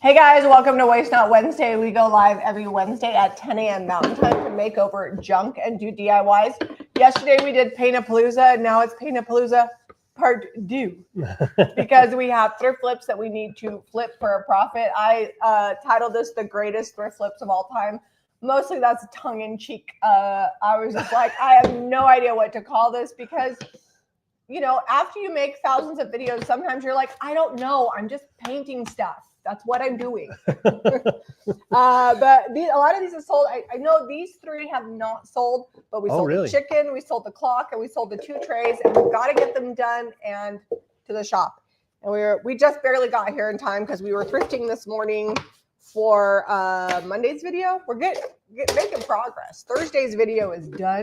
Hey guys, welcome to Waste Not Wednesday. We go live every Wednesday at 10 a.m. Mountain Time to make over junk and do DIYs. Yesterday we did Paint-A-Palooza, and now it's Paint-A-Palooza Part 2 because we have thrift flips that we need to flip for a profit. I titled this the greatest thrift flips of all time. Mostly that's tongue-in-cheek. I was just like, I have no idea what to call this because, you know, after you make thousands of videos, sometimes you're like, I don't know, I'm just painting stuff. That's what I'm doing. But a lot of these are sold. I know these three have not sold, but we sold the chicken, we sold the clock, and we sold the 2 trays, and we've got to get them done and to the shop. And we just barely got here in time because we were thrifting this morning for Monday's video. We're making progress. Thursday's video is done.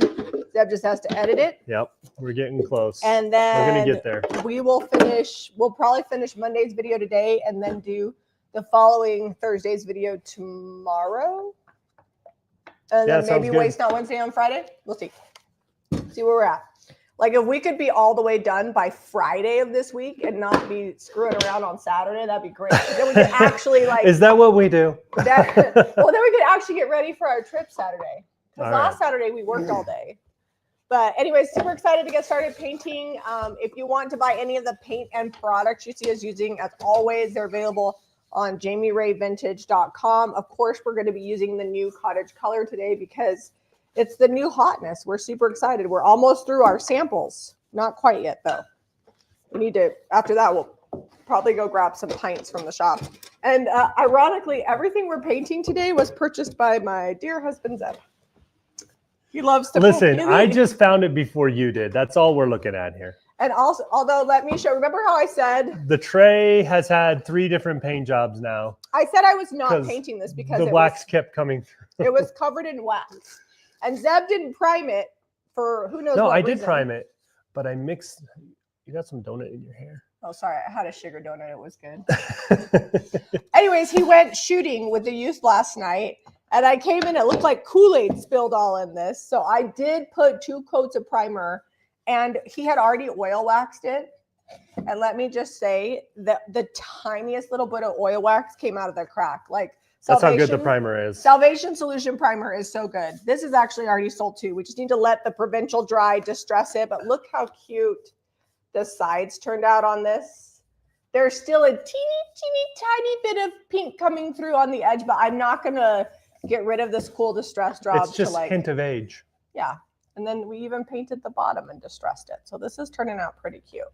Zeb just has to edit it. Yep, we're getting close. And then we're gonna get there. We'll probably finish Monday's video today and then do the following Thursday's video tomorrow. And then maybe Waste Not Wednesday on Friday. We'll see where we're at. Like if we could be all the way done by Friday of this week and not be screwing around on Saturday, that'd be great. Then we could actually like. Is that what we do? Well, then we could actually get ready for our trip Saturday. Because last Saturday we worked all day. But anyways, super excited to get started painting. If you want to buy any of the paint and products you see us using, as always, they're available on JamieRayVintage.com. Of course, we're going to be using the new cottage color today because it's the new hotness. We're super excited. We're almost through our samples. Not quite yet, though. We need to, after that, we'll probably go grab some pints from the shop. And ironically, everything we're painting today was purchased by my dear husband, Zeb. He loves to listen. I just found it before you did. That's all we're looking at here. And also, although let me show. Remember how I said the tray has had 3 different paint jobs now. I said I was not painting this because the wax kept coming through. It was covered in wax, and Zeb didn't prime it for who knows. No, what I reason. did prime it, but I mixed. You got some donut in your hair. Oh, sorry. I had a sugar donut. It was good. Anyways, he went shooting with the youth last night. And I came in, it looked like Kool-Aid spilled all in this. So I did put 2 coats of primer, and he had already oil waxed it. And let me just say that the tiniest little bit of oil wax came out of the crack. Like that's how good the primer is. Salvation Solution primer is so good. This is actually already sold too. We just need to let the provincial dry, distress it. But look how cute the sides turned out on this. There's still a teeny tiny bit of pink coming through on the edge, but I'm not going to get rid of this cool distress job. It's just a hint of age. Yeah. And then we even painted the bottom and distressed it. So this is turning out pretty cute.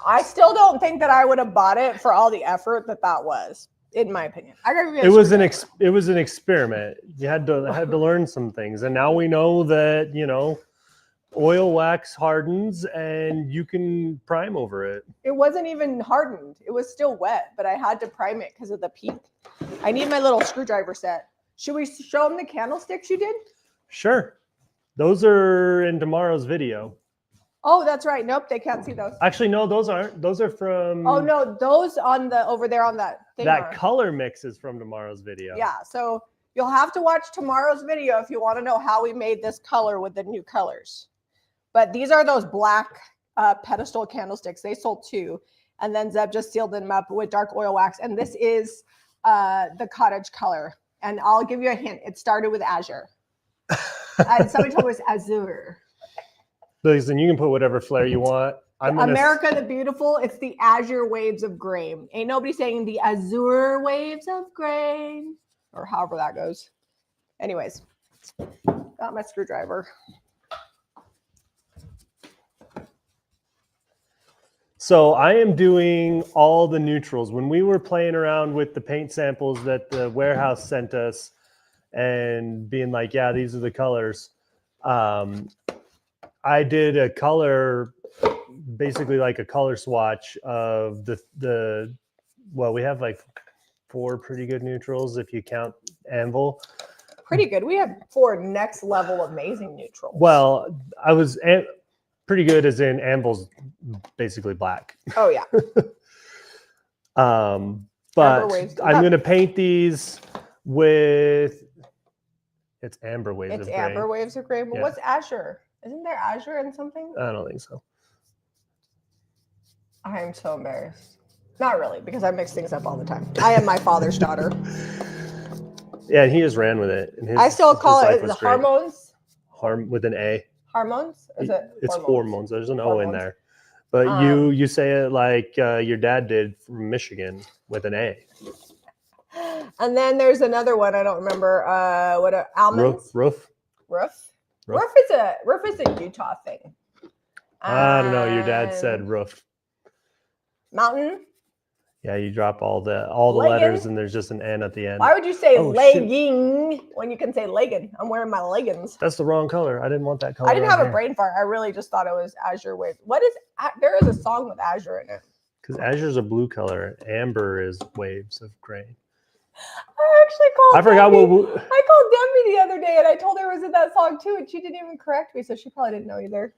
I still don't think that I would have bought it for all the effort that was, in my opinion. It was an experiment. You had to learn some things. And now we know that, you know, oil wax hardens and you can prime over it. It wasn't even hardened. It was still wet, but I had to prime it because of the pink. I need my little screwdriver set. Should we show them the candlesticks you did? Sure. Those are in tomorrow's video. Oh, that's right. Nope, they can't see those. Actually, no, those aren't. Those are from... Oh, no, those on the over there on that thing. That color mix is from tomorrow's video. Yeah, so you'll have to watch tomorrow's video if you want to know how we made this color with the new colors. But these are those black pedestal candlesticks. They sold 2. And then Zeb just sealed them up with dark oil wax. And this is the cottage color. And I'll give you a hint. It started with azure. Somebody told me it was azure. Listen, you can put whatever flair you want. America the Beautiful. It's the azure waves of gray. Ain't nobody saying the azure waves of gray. Or however that goes. Anyways, got my screwdriver. So I am doing all the neutrals. When we were playing around with the paint samples that the warehouse sent us and being like, yeah, these are the colors. I did a color, basically like a color swatch of well, we have like 4 pretty good neutrals if you count Anvil. Pretty good. We have 4 next level amazing neutrals. Well, I was... pretty good as in Anvil's basically black. Oh, yeah. But I'm going to paint these with... It's Amber Waves of Gray. It's Amber Waves of Gray. But what's azure? Isn't there azure in something? I don't think so. I am so embarrassed. Not really, because I mix things up all the time. I am my father's daughter. Yeah, and he just ran with it. And I still call his life it was the great. hormones. With an A. Hormones? Is it? It's hormones. There's an O in Hormones. there. But you say it like your dad did from Michigan with an A. And then there's another one. I don't remember. What are almonds? Roof. Roof is a Utah thing. I don't know. Your dad said roof. Mountain. Yeah, you drop all the letters and there's just an N at the end. Why would you say legging shoot. when you can say legging? I'm wearing my leggings. That's the wrong color. I didn't want that color. I didn't have a brain fart. I really just thought it was azure wave. There is a song with azure in it. Because azure's a blue color. Amber is waves of gray. I actually called I forgot Debbie. I called Debbie the other day and I told her it was in that song too, and she didn't even correct me, so she probably didn't know either.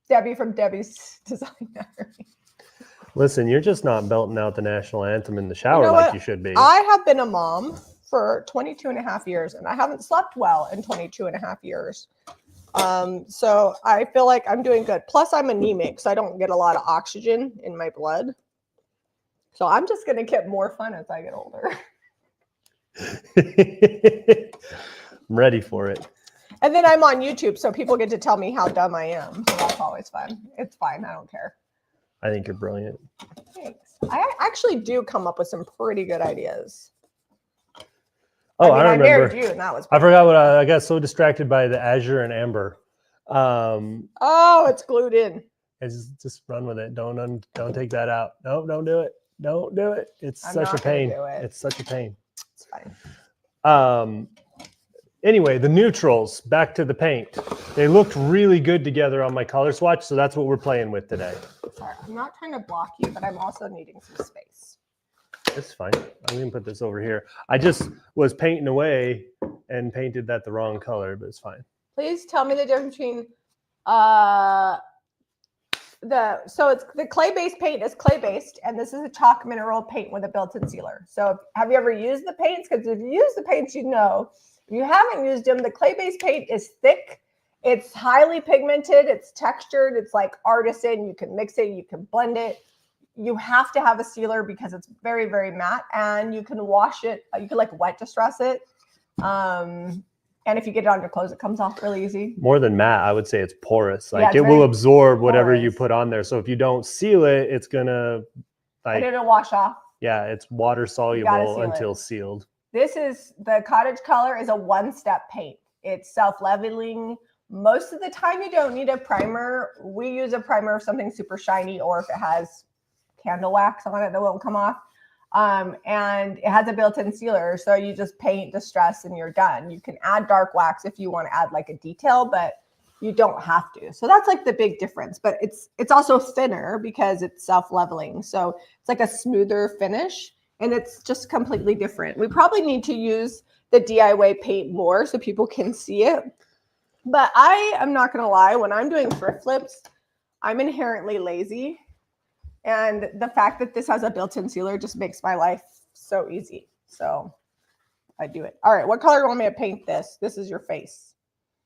Debbie from Debbie's Design Gallery. Listen, you're just not belting out the national anthem in the shower like you should be. I have been a mom for 22 and a half years, and I haven't slept well in 22 and a half years. So I feel like I'm doing good. Plus, I'm anemic, so I don't get a lot of oxygen in my blood. So I'm just going to get more fun as I get older. I'm ready for it. And then I'm on YouTube, so people get to tell me how dumb I am. So that's always fun. It's fine. I don't care. I think you're brilliant. Thanks. I actually do come up with some pretty good ideas. Oh, I remember. I married you, and that was. I forgot what I got so distracted by the azure and amber. It's glued in. Just run with it. Don't take that out. No, don't do it. Don't do it. It's such a pain. It's such a pain. It's fine. Anyway, the neutrals, back to the paint. They looked really good together on my color swatch, so that's what we're playing with today. Sorry, I'm not trying to block you, but I'm also needing some space. It's fine. I'm going to put this over here. I just was painting away and painted that the wrong color, but it's fine. Please tell me the difference between it's the clay-based paint is clay-based, and this is a chalk mineral paint with a built-in sealer. So have you ever used the paints? Because if you use the paints, you know. If you haven't used them, the clay-based paint is thick. It's highly pigmented. It's textured. It's like artisan. You can mix it. You can blend it. You have to have a sealer because it's very, very matte, and you can wash it. You can like wet distress it. And if you get it on your clothes, it comes off really easy. More than matte, I would say it's porous. Like it will absorb whatever you put on there. So if you don't seal it, it's gonna like it'll wash off. Yeah, it's water soluble until sealed. This is the cottage color is a one-step paint. It's self-leveling. Most of the time you don't need a primer. We use a primer if something's super shiny or if it has candle wax on it that won't come off. And it has a built-in sealer. So you just paint, distress, and you're done. You can add dark wax if you want to add like a detail, but you don't have to. So that's like the big difference. But it's also thinner because it's self-leveling. So it's like a smoother finish. And it's just completely different. We probably need to use the DIY paint more so people can see it. But I am not going to lie. When I'm doing thrift flips, I'm inherently lazy. And the fact that this has a built-in sealer just makes my life so easy. So I do it. All right. What color do you want me to paint this? This is your face.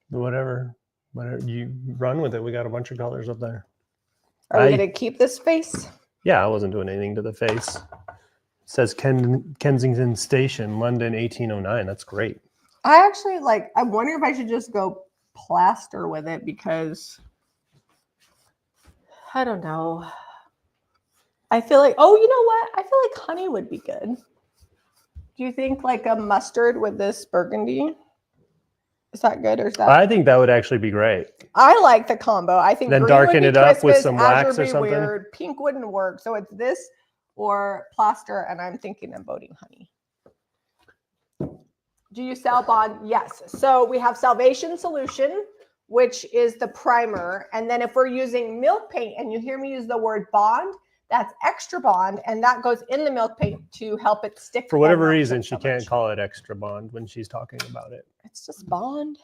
Whatever you run with it. We got a bunch of colors up there. Are we going to keep this face? Yeah, I wasn't doing anything to the face. It says Kensington Station, London, 1809. That's great. I actually I wonder if I should just go plaster with it because I don't know. I feel like, oh, you know what? I feel like honey would be good. Do you think like a mustard with this burgundy? Is that good or is that? I think that would actually be great. I like the combo. I think then darken it up with some wax or something. Weird. Pink wouldn't work. So it's this or plaster, and I'm thinking of boating honey. Do you sell Bond? Yes. So we have Salvation Solution, which is the primer. And then if we're using milk paint and you hear me use the word Bond, that's Extra Bond, and that goes in the milk paint to help it stick. For whatever reason, she can't call it Extra Bond when she's talking about it. It's just Bond.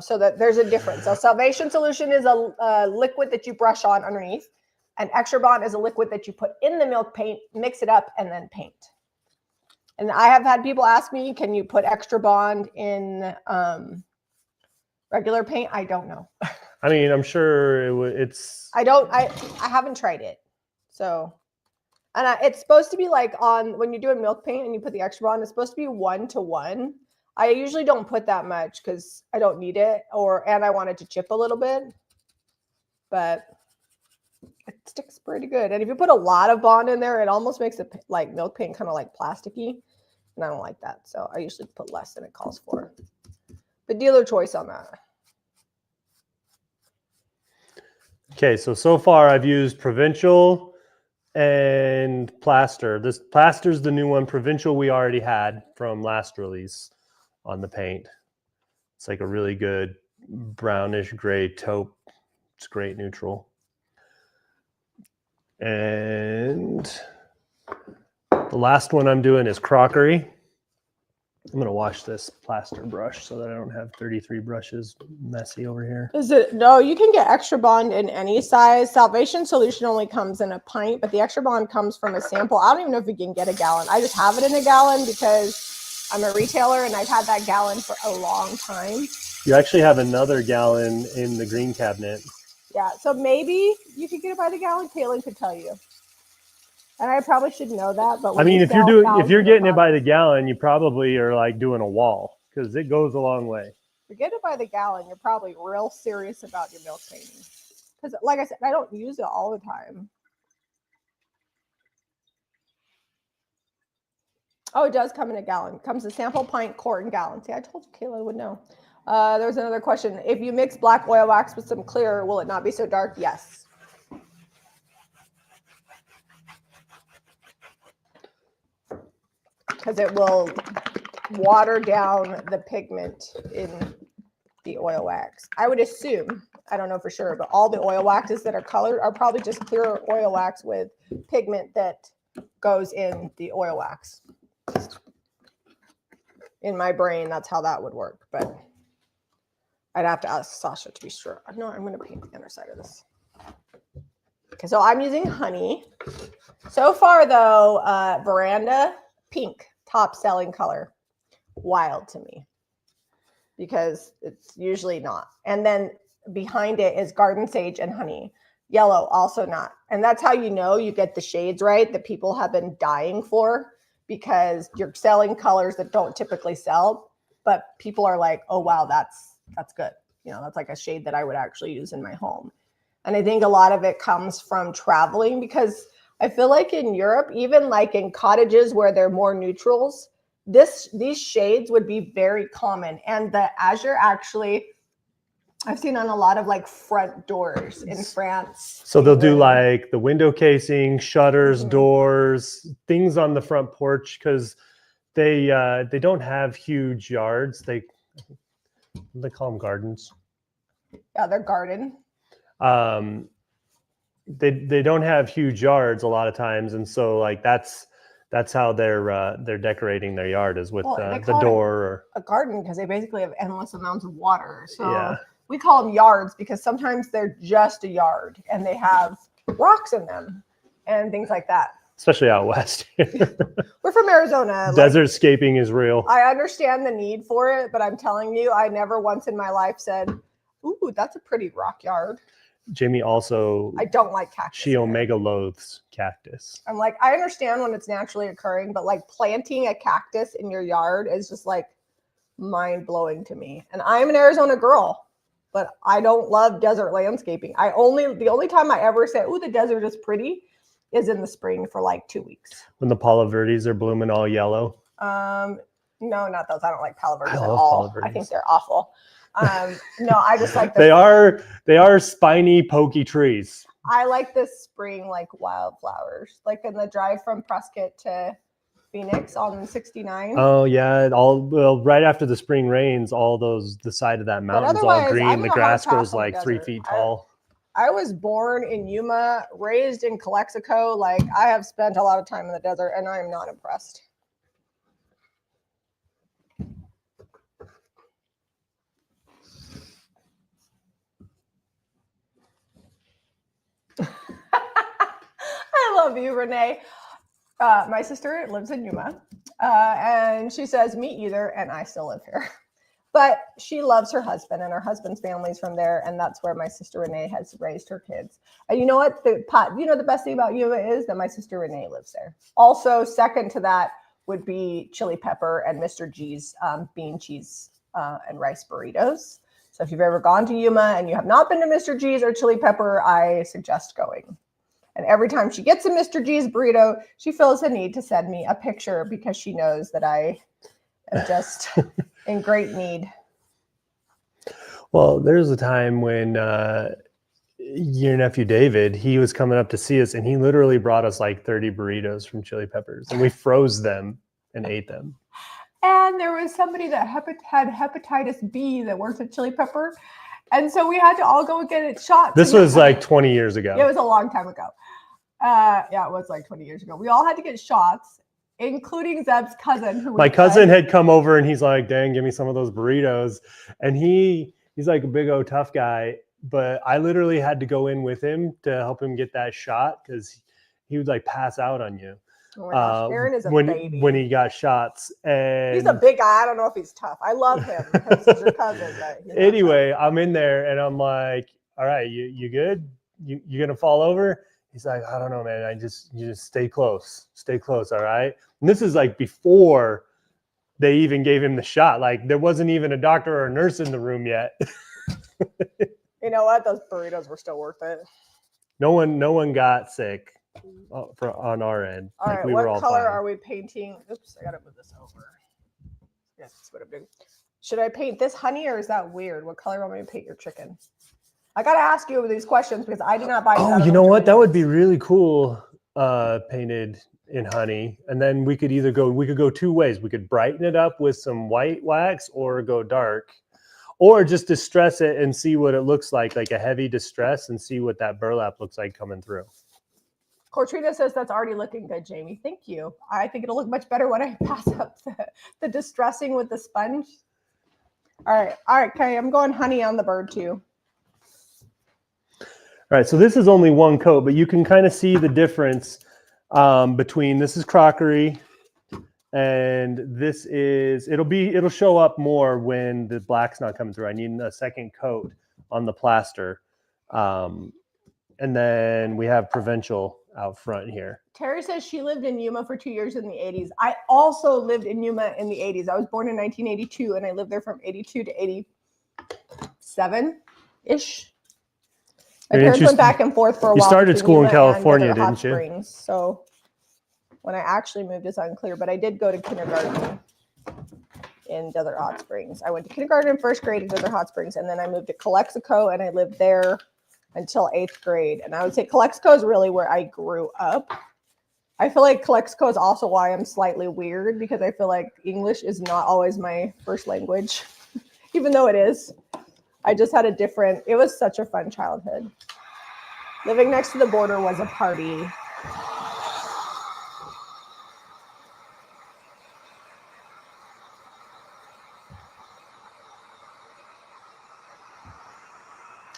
So that there's a difference. So Salvation Solution is a liquid that you brush on underneath. And Extra Bond is a liquid that you put in the milk paint, mix it up, and then paint. And I have had people ask me, can you put Extra Bond in regular paint? I don't know. I mean, I'm sure it's. I haven't tried it. So, and it's supposed to be like on when you're doing milk paint and you put the extra bond, it's supposed to be 1-to-1. I usually don't put that much because I don't need it, and I want it to chip a little bit, but it sticks pretty good. And if you put a lot of bond in there, it almost makes it like milk paint kind of like plasticky, and I don't like that. So I usually put less than it calls for. But dealer choice on that. Okay, so far I've used Provincial and Plaster. This Plaster's the new one. Provincial we already had from last release on the paint. It's like a really good brownish gray taupe. It's great neutral. And the last one I'm doing is Crockery. I'm going to wash this plaster brush so that I don't have 33 brushes messy over here. No, you can get extra bond in any size. Salvation Solution only comes in a pint, but the extra bond comes from a sample. I don't even know if you can get a gallon. I just have it in a gallon because I'm a retailer and I've had that gallon for a long time. You actually have another gallon in the green cabinet. Yeah, so maybe you could get it by the gallon. Kaylin could tell you. And I probably should know that, but I mean, if you're getting it by the gallon, you probably are like doing a wall because it goes a long way. If you get it by the gallon, you're probably real serious about your milk painting. Because, like I said, I don't use it all the time. Oh, it does come in a gallon. It comes in sample, pint, quart, and gallon. See, I told you Kaylin would know. There was another question. If you mix black oil wax with some clear, will it not be so dark? Yes. Because it will water down the pigment in the oil wax. I would assume, I don't know for sure, but all the oil waxes that are colored are probably just clear oil wax with pigment that goes in the oil wax. In my brain, that's how that would work, but I'd have to ask Sasha to be sure. No, I'm going to paint the underside of this. Okay, so I'm using honey. So far, though, Veranda pink, top selling color. Wild to me because it's usually not. And then behind it is garden sage and honey. Yellow, also not. And that's how you know you get the shades right that people have been dying for, because you're selling colors that don't typically sell, but people are like, oh, wow, that's good. You know, that's like a shade that I would actually use in my home. And I think a lot of it comes from traveling, because I feel like in Europe, even like in cottages where they're more neutrals, these shades would be very common. And the azure actually, I've seen on a lot of like front doors in France. So they'll do like the window casing, shutters, doors, things on the front porch, because they don't have huge yards. They call them gardens. Yeah, they're garden. They don't have huge yards a lot of times, and so like that's how they're decorating their yard, is with the door or a garden, because they basically have endless amounts of water. So yeah. We call them yards because sometimes they're just a yard and they have rocks in them and things like that. Especially out west. We're from Arizona. Desertscaping is real. I understand the need for it, but I'm telling you, I never once in my life said, ooh, that's a pretty rock yard. Jamie also, I don't like cactus. She omega loathes cactus. I'm like, I understand when it's naturally occurring, but like planting a cactus in your yard is just like mind blowing to me. And I'm an Arizona girl, but I don't love desert landscaping. The only time I ever say, ooh, the desert is pretty, is in the spring for like 2 weeks. When the Palo Verdes are blooming all yellow. No, not those. I don't like Palo Verdes at love all. Palo Verdes. I think they're awful. No, I just like they are spiny, pokey trees. I like the spring like wildflowers, like in the drive from Prescott to Phoenix on 69. Oh yeah, right after the spring rains, the side of that mountain's all green. The grass grows like 3 feet tall. I was born in Yuma, raised in Calexico. Like, I have spent a lot of time in the desert, and I am not impressed. I love you, Renee. My sister lives in Yuma, and she says, me either, and I still live here. But she loves her husband, and her husband's family's from there, and that's where my sister Renee has raised her kids. And you know what? The best thing about Yuma is that my sister Renee lives there. Also, second to that would be Chili Pepper and Mr. G's bean, cheese, and rice burritos. So if you've ever gone to Yuma and you have not been to Mr. G's or Chili Pepper, I suggest going. And every time she gets a Mr. G's burrito, she feels the need to send me a picture because she knows that I am just in great need. Well, there's a time when your nephew David, he was coming up to see us, and he literally brought us like 30 burritos from Chili Peppers, and we froze them and ate them. And there was somebody that had hepatitis B that worked at Chili Pepper, and so we had to all go get it shot. This was like 20 years ago. It was a long time ago. Yeah, it was like 20 years ago. We all had to get shots, including Zeb's cousin. My cousin had come over, and he's like, "Dang, give me some of those burritos." And he's like a big old tough guy, but I literally had to go in with him to help him get that shot because he would like pass out on you. Oh my gosh, Aaron is a baby. When he got shots. And he's a big guy. I don't know if he's tough. I love him because he's your cousin. But anyway, I'm in there and I'm like, "All right, you good? You gonna fall over?" He's like, "I don't know, man. You just stay close. Stay close, all right?" And this is like before they even gave him the shot. Like there wasn't even a doctor or a nurse in the room yet. You know what? Those burritos were still worth it. No one got sick on our end. All right, what color are we painting? Oops, I gotta move this over. Yes, that's what I'm doing. Should I paint this honey or is that weird? What color am I going to paint your chicken? I gotta ask you these questions because I did not buy. Oh, you know what? That would be really cool. Painted in honey, and then we could go two ways. We could brighten it up with some white wax, or go dark, or just distress it and see what it looks like a heavy distress, and see what that burlap looks like coming through. Cortrina says that's already looking good, Jamie. Thank you. I think it'll look much better when I pass up the distressing with the sponge. All right, okay. I'm going honey on the bird too. All right, so this is only one coat, but you can kind of see the difference between this is crockery and this is, it'll show up more when the black's not coming through. I need a second coat on the plaster. And then we have Provincial out front here. Terry says she lived in Yuma for 2 years in the 80s. I also lived in Yuma in the 80s. I was born in 1982 and I lived there from 82 to 87-ish. My parents went back and forth for a while. You started school in California, didn't you? Springs, so when I actually moved is unclear, but I did go to kindergarten in Desert Hot Springs. I went to kindergarten in first grade in Desert Hot Springs, and then I moved to Calexico, and I lived there until 8th grade. And I would say Calexico is really where I grew up. I feel like Calexico is also why I'm slightly weird, because I feel like English is not always my first language, even though it is. I just had it was such a fun childhood. Living next to the border was a party.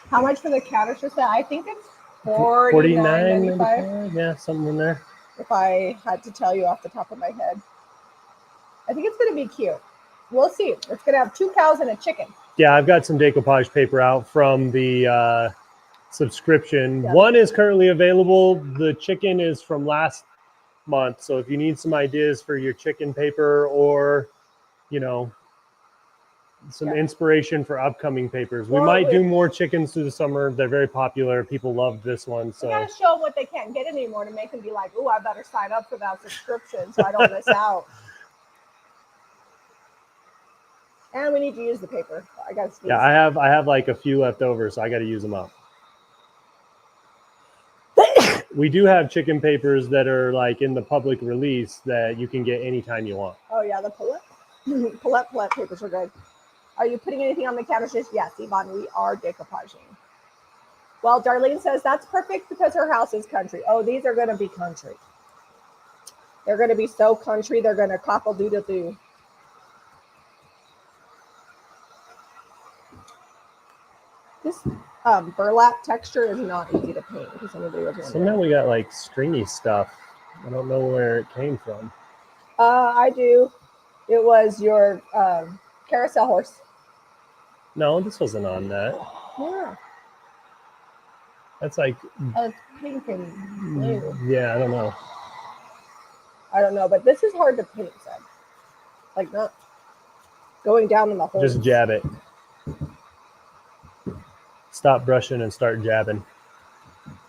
How much for the canister set? I think it's $49.95. Yeah, something in there. If I had to tell you off the top of my head. I think it's going to be cute. We'll see. It's going to have 2 cows and a chicken. Yeah, I've got some decoupage paper out from the subscription. Yep. One is currently available. The chicken is from last month. So if you need some ideas for your chicken paper, or, some inspiration for upcoming papers. We might do more chickens through the summer. They're very popular. People love this one. So you gotta show them what they can't get anymore to make them be like, "Ooh, I better sign up for that subscription so I don't miss out." And we need to use the paper. I got to. Yeah, I have like a few left over, so I got to use them up. We do have chicken papers that are like in the public release that you can get anytime you want. Oh yeah, the Palette papers are good. Are you putting anything on the canisters? Yes, Yvonne, we are decoupaging. Well, Darlene says that's perfect because her house is country. Oh, these are going to be country. They're going to be so country. They're going to cockle-doodle-doo. This burlap texture is not easy to paint. Somehow we got like stringy stuff. I don't know where it came from. I do. It was your carousel horse. No, this wasn't on that. Yeah. That's like, It's pink and blue. yeah, I don't know. I don't know, but this is hard to paint, Seb. Like not going down in the hole. Just jab it. Stop brushing and start jabbing.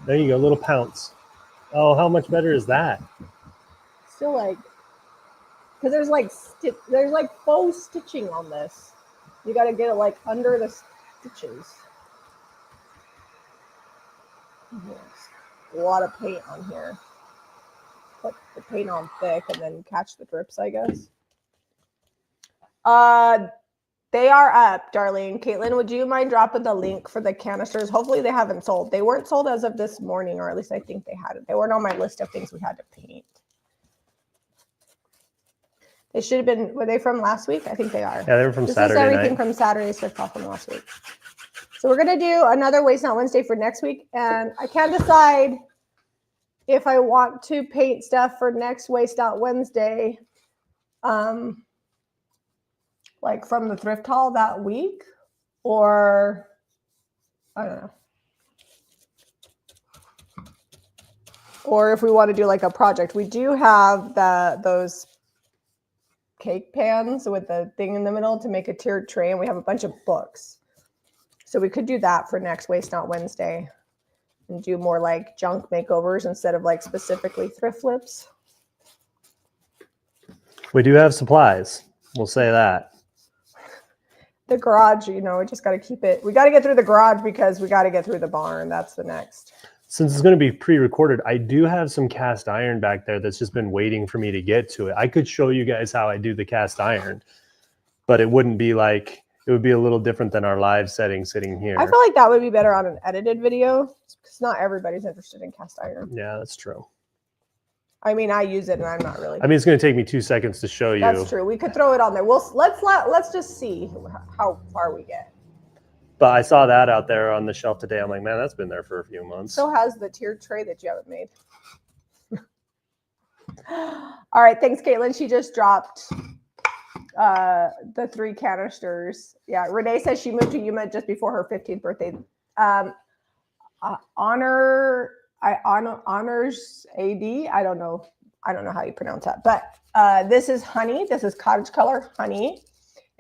There you go, little pounce. Oh, how much better is that? Still like, because there's like faux stitching on this. You got to get it like under the stitches. Yes. A lot of paint on here. Put the paint on thick and then catch the drips, I guess. They are up, darling. Caitlin, would you mind dropping the link for the canisters? Hopefully they haven't sold. They weren't sold as of this morning, or at least I think they hadn't. They weren't on my list of things we had to paint. They should have been, were they from last week? I think they are. Yeah, they were from Saturday This is everything night. from Saturday's thrift haul from last week. So we're going to do another Waste Not Wednesday for next week. And I can't decide if I want to paint stuff for next Waste Not Wednesday. Like from the thrift haul that week, or I don't know. Or if we want to do like a project. We do have those cake pans with the thing in the middle to make a tiered tray, and we have a bunch of books. So we could do that for next Waste Not Wednesday and do more like junk makeovers instead of like specifically thrift flips. We do have supplies. We'll say that. The garage, you know, we just got to keep it. We got to get through the garage because we got to get through the barn. That's the next. Since it's going to be pre-recorded, I do have some cast iron back there that's just been waiting for me to get to it. I could show you guys how I do the cast iron, but it wouldn't be like, it would be a little different than our live setting sitting here. I feel like that would be better on an edited video because not everybody's interested in cast iron. Yeah, that's true. I mean, I use it and I'm not really. I mean, it's going to take me 2 seconds to show you. That's true. We could throw it on there. Let's just see how far we get. But I saw that out there on the shelf today. I'm like, man, that's been there for a few months. So has the tiered tray that you haven't made. All right. Thanks, Caitlin. She just dropped the 3 canisters. Yeah. Renee says she moved to Yuma just before her 15th birthday. Honors AD. I don't know how you pronounce that, but this is honey. This is cottage color honey.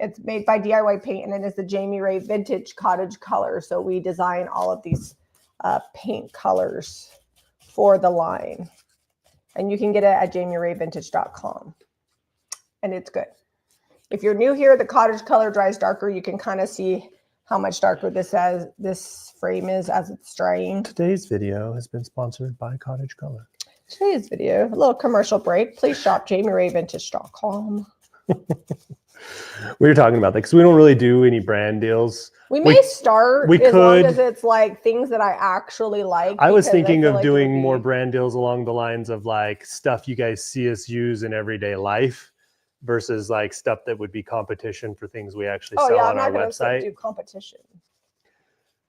It's made by DIY Paint, and it is the Jamie Ray vintage cottage color. So we design all of these paint colors for the line, and you can get it at jamierayvintage.com, and it's good. If you're new here, the cottage color dries darker. You can kind of see how much darker this frame is as it's drying. Today's video has been sponsored by Cottage Color. Today's video, a little commercial break. Please shop jamierayvintage.com. We were talking about that because we don't really do any brand deals. We may start as long as it's like things that I actually like. I was thinking of doing more brand deals along the lines of like stuff you guys see us use in everyday life versus like stuff that would be competition for things we actually sell on our website. I'm not going to do competition.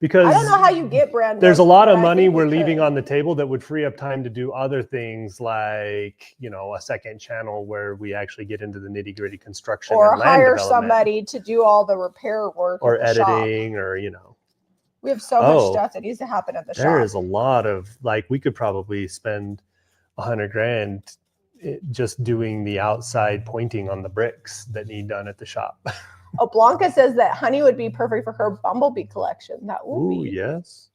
Because I don't know how you get brand. There's a lot of money we're leaving on the table that would free up time to do other things like, you know, a second channel where we actually get into the nitty gritty construction or and land hire development. Somebody to do all the repair work or at the editing shop. Or, you know. We have so much stuff that needs to happen at the shop. There is a lot of like, we could probably spend $100,000 just doing the outside pointing on the bricks that need done at the shop. Oh, Blanca says that honey would be perfect for her bumblebee collection. That would be. Yes.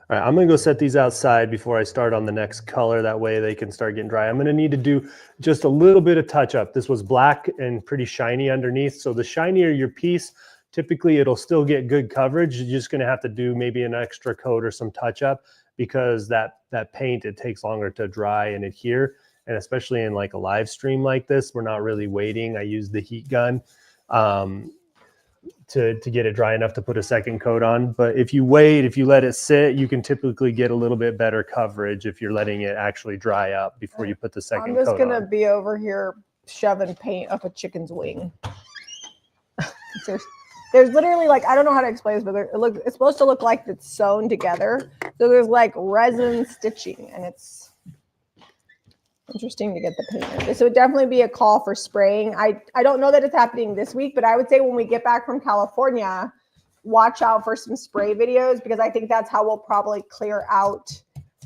All right, I'm going to go set these outside before I start on the next color. That way they can start getting dry. I'm going to need to do just a little bit of touch up. This was black and pretty shiny underneath. So the shinier your piece, typically it'll still get good coverage. You're just going to have to do maybe an extra coat or some touch up because that paint, it takes longer to dry and adhere. And especially in like a live stream like this, we're not really waiting. I use the heat gun to get it dry enough to put a second coat on. But if you wait, if you let it sit, you can typically get a little bit better coverage if you're letting it actually dry up before you put the second coat on. I'm just going to be over here shoving paint up a chicken's wing. There's literally like, I don't know how to explain this, but it's supposed to look like it's sewn together. So there's like resin stitching and it's Interesting to get the paint. This would definitely be a call for spraying. I don't know that it's happening this week, but I would say when we get back from California, watch out for some spray videos, because I think that's how we'll probably clear out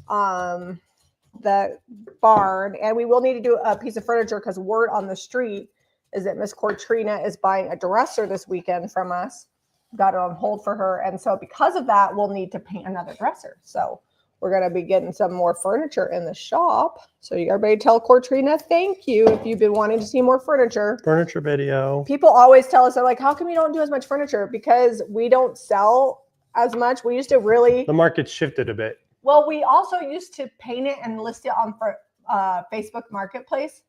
the barn. And we will need to do a piece of furniture, because word on the street is that Miss Cortrina is buying a dresser this weekend from us. Got it on hold for her. And so because of that, we'll need to paint another dresser. So we're going to be getting some more furniture in the shop. So everybody tell Cortrina thank you if you've been wanting to see more furniture. Furniture video. People always tell us, they're like, how come you don't do as much furniture? Because we don't sell as much. We used to really... The market shifted a bit. Well, we also used to paint it and list it on Facebook Marketplace.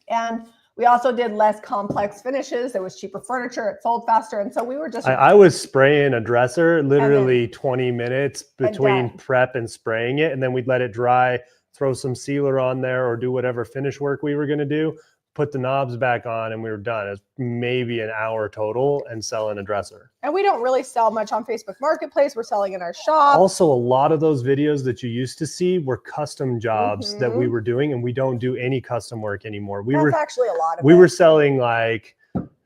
And we also did less complex finishes. There was cheaper furniture. It sold faster. And so we were just... I was spraying a dresser literally 20 minutes between prep and spraying it. And then we'd let it dry, throw some sealer on there, or do whatever finish work we were going to do, put the knobs back on, and we were done. It was maybe an hour total and selling a dresser. And we don't really sell much on Facebook Marketplace. We're selling in our shop. Also, a lot of those videos that you used to see were custom jobs that we were doing, and we don't do any custom work anymore. That's actually a lot of We were selling like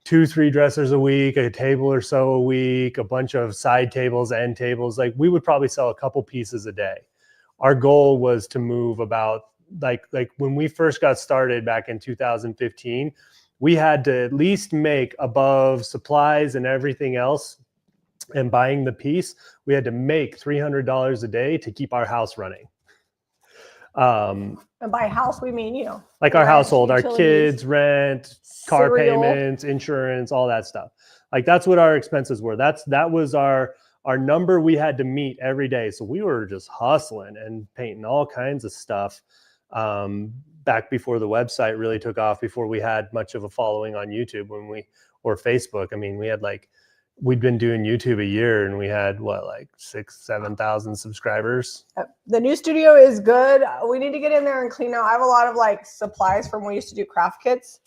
2-3 dressers a week, a table or so a week, a bunch of side tables, end tables. Like we would probably sell a couple pieces a day. Our goal was to move about like when we first got started back in 2015, we had to at least make above supplies and everything else and buying the piece. We had to make $300 a day to keep our house running. And by house, we mean, like our household, our kids, rent, car payments, insurance, all that stuff. Like that's what our expenses were. That was our number we had to meet every day. So we were just hustling and painting all kinds of stuff. Back before the website really took off, before we had much of a following on YouTube or Facebook. I mean, we'd been doing YouTube a year and we had 6,000-7,000 subscribers. The new studio is good. We need to get in there and clean out. I have a lot of supplies from when we used to do craft kits.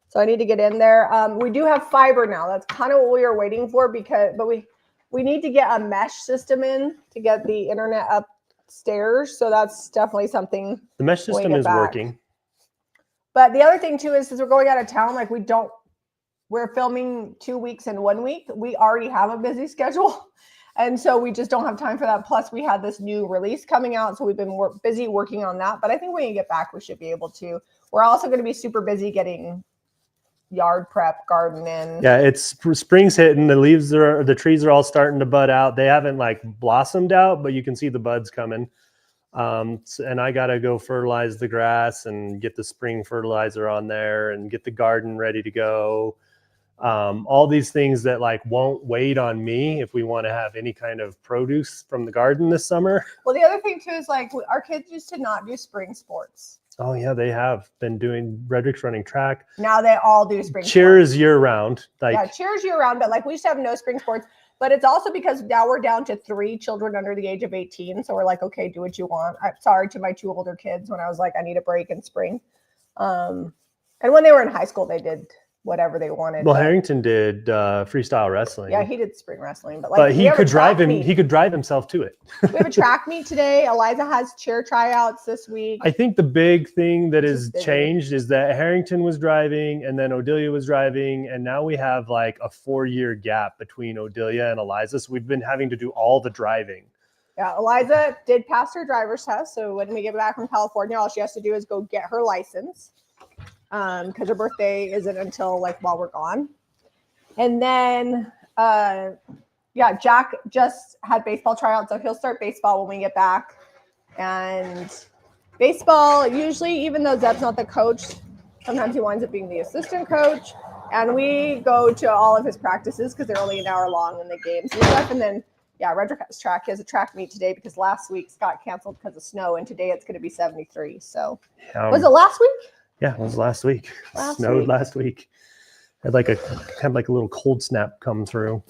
So I need to get in there. We do have fiber now. That's kind of what we were waiting for, but we need to get a mesh system in to get the internet upstairs. So that's definitely something. The mesh system is working. But the other thing too is, since we're going out of town, we're filming 2 weeks in 1 week. We already have a busy schedule. And so we just don't have time for that. Plus we had this new release coming out. So we've been busy working on that. But I think when you get back, we should be able to. We're also going to be super busy getting yard prep, garden in. Yeah, it's spring's hitting. The trees are all starting to bud out. They haven't blossomed out, but you can see the buds coming. And I got to go fertilize the grass and get the spring fertilizer on there and get the garden ready to go. All these things that won't wait on me if we want to have any kind of produce from the garden this summer. Well, the other thing too is our kids used to not do spring sports. Oh yeah, they have been doing. Redrick's running track. Now they all do spring Cheers sports. year round. Cheers year round, but we used to have no spring sports. But it's also because now we're down to 3 children under the age of 18. So we're okay, do what you want. I'm sorry to my 2 older kids when I was I need a break in spring. And when they were in high school, they did whatever they wanted. Well, Harrington did freestyle wrestling. Yeah, he did spring wrestling, but he could drive himself to it. We have a track meet today. Eliza has chair tryouts this week. I think the big thing that has changed is that Harrington was driving and then Odilia was driving, and now we have a 4-year gap between Odilia and Eliza. So we've been having to do all the driving. Yeah, Eliza did pass her driver's test. So when we get back from California, all she has to do is go get her license. Because her birthday isn't until while we're gone. And then Jack just had baseball tryouts, so he'll start baseball when we get back. And baseball, usually, even though Zeb's not the coach, sometimes he winds up being the assistant coach. And we go to all of his practices because they're only an hour long in the games and stuff. And then Redrick has track. He has a track meet today because last week's got canceled because of snow, and today it's going to be 73. So was it last week? Yeah, it was last week. Snowed last week. Had a little cold snap come through.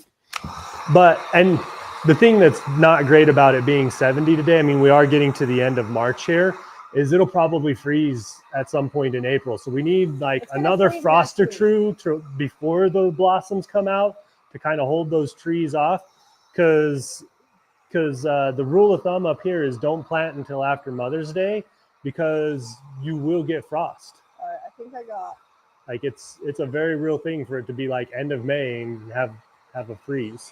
And the thing that's not great about it being 70 today, I mean, we are getting to the end of March here, is it'll probably freeze at some point in April. So we need another frost or two before the blossoms come out to kind of hold those trees off. Because the rule of thumb up here is don't plant until after Mother's Day. because you will get frost. All right, I think I got. Like it's a very real thing for it to be like end of May and have a freeze.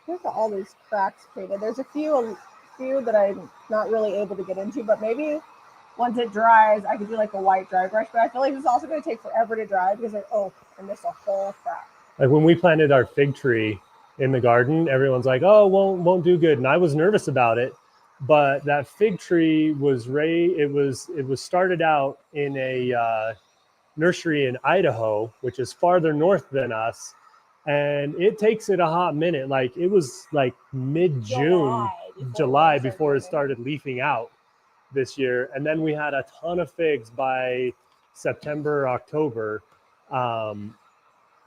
Look at all these cracks painted. There's a few that I'm not really able to get into, but maybe once it dries, I could do like a white dry brush. But I feel like it's also going to take forever to dry because I missed a whole crack. Like when we planted our fig tree in the garden, everyone's like, "Oh, won't do good," and I was nervous about it. But that fig tree was it was started out in a nursery in Idaho, which is farther north than us, and it takes it a hot minute. Like it was like mid-June, July before it started leafing out this year, and then we had a ton of figs by September, October,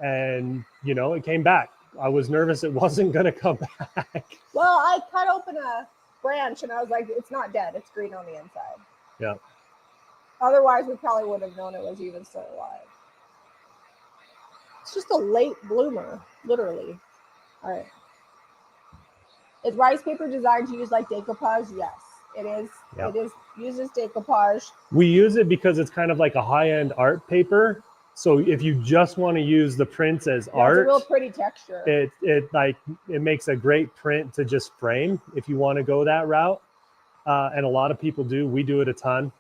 and it came back. I was nervous it wasn't going to come back. Well, I cut open a branch and I was like, it's not dead, it's green on the inside. Yeah. Otherwise, we probably would have known it was even still alive. It's just a late bloomer, literally. All right. Is rice paper designed to use like decoupage? Yes, it is. Yep. It uses decoupage. We use it because it's kind of like a high-end art paper. So if you just want to use the prints as art, it's a real pretty texture. It makes a great print to just frame if you want to go that route. And a lot of people do. We do it a ton.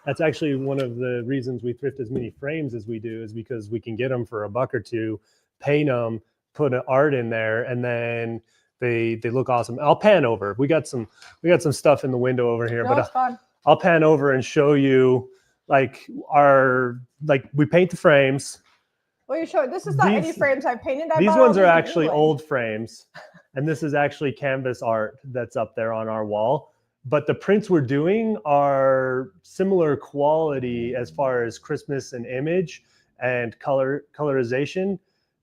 That's actually one of the reasons we thrift as many frames as we do, is because we can get them for $1 or $2, paint them, put an art in there, and then they look awesome. I'll pan over. We got some stuff in the window over here, but I'll pan over and show you like we paint the frames. Well, you're showing this is not any frames I've painted. These ones are actually old frames, and this is actually canvas art that's up there on our wall. But the prints we're doing are similar quality as far as crispness and image and colorization.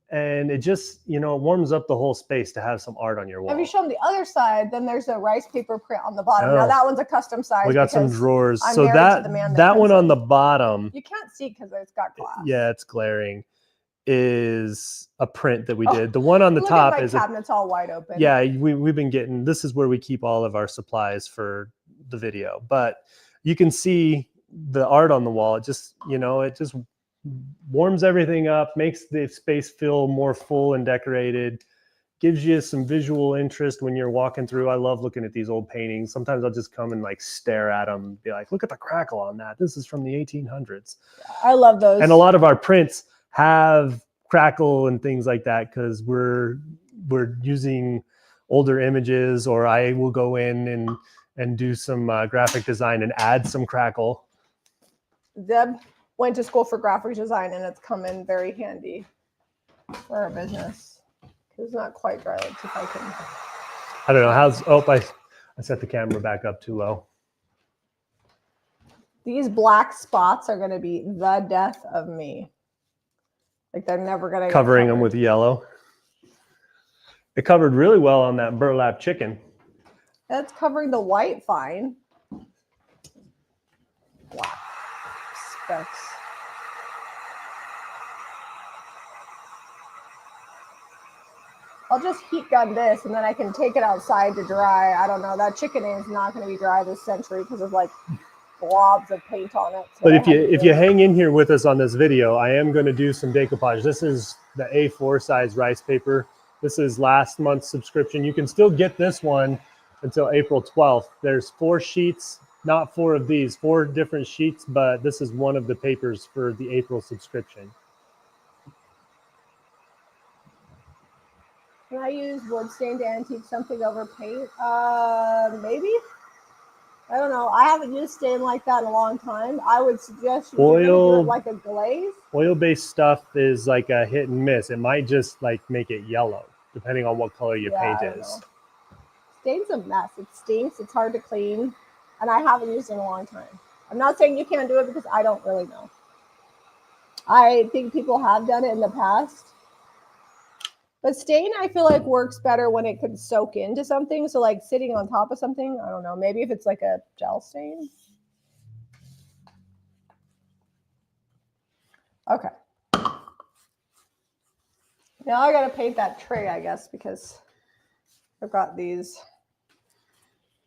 And it just, warms up the whole space to have some art on your wall. Have you shown the other side? Then there's a rice paper print on the bottom. Now that one's a custom size. We got some drawers. So that one on the bottom. You can't see because it's got glass. Yeah, it's glaring. Is a print that we did. The one on the top is cabinets all wide open. Yeah, we've been getting. This is where we keep all of our supplies for the video. But you can see the art on the wall. It just it just warms everything up, makes the space feel more full and decorated, gives you some visual interest when you're walking through. I love looking at these old paintings. Sometimes I'll just come and like stare at them and be like, look at the crackle on that. This is from the 1800s. I love those. And a lot of our prints have crackle and things like that because we're using older images, or I will go in and do some graphic design and add some crackle. Deb went to school for graphic design, and it's come in very handy for our business. It's not quite dry. Let's see if I can. I don't know I set the camera back up too low. These black spots are going to be the death of me. Like they're never going to covering them with yellow. It covered really well on that burlap chicken. That's covering the white fine. Black specks. I'll just heat gun this and then I can take it outside to dry. I don't know. That chicken is not going to be dry this century because of like blobs of paint on it. So but if you hang in here with us on this video, I am going to do some decoupage. This is the A4 size rice paper. This is last month's subscription. You can still get this one until April 12th. There's 4 sheets, not 4 of these, 4 different sheets, but this is one of the papers for the April subscription. Can I use wood stained antique something over paint? Maybe. I don't know. I haven't used stain like that in a long time. I would suggest you do it like a glaze. Oil-based stuff is like a hit and miss. It might just like make it yellow, depending on what color your paint is. Stain's a mess. It stinks. It's hard to clean. And I haven't used it in a long time. I'm not saying you can't do it because I don't really know. I think people have done it in the past. But stain, I feel like works better when it can soak into something. So like sitting on top of something, I don't know. Maybe if it's like a gel stain. Okay. Now I got to paint that tray, I guess, because I've got these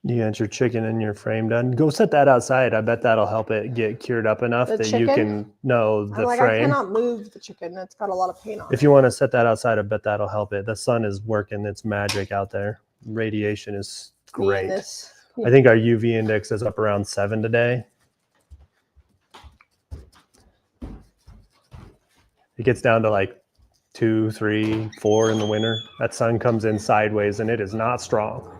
You got your chicken and your frame done. Go set that outside. I bet that'll help it get cured up enough The that you chicken? can know the I'm like, I frame. cannot move the chicken. It's got a lot of paint on If it. you want to set that outside, I bet that'll help it. The sun is working its magic out there. Radiation is great. This. I think our UV index is up around 7 today. It gets down to like 2, 3, 4 in the winter. That sun comes in sideways and it is not strong.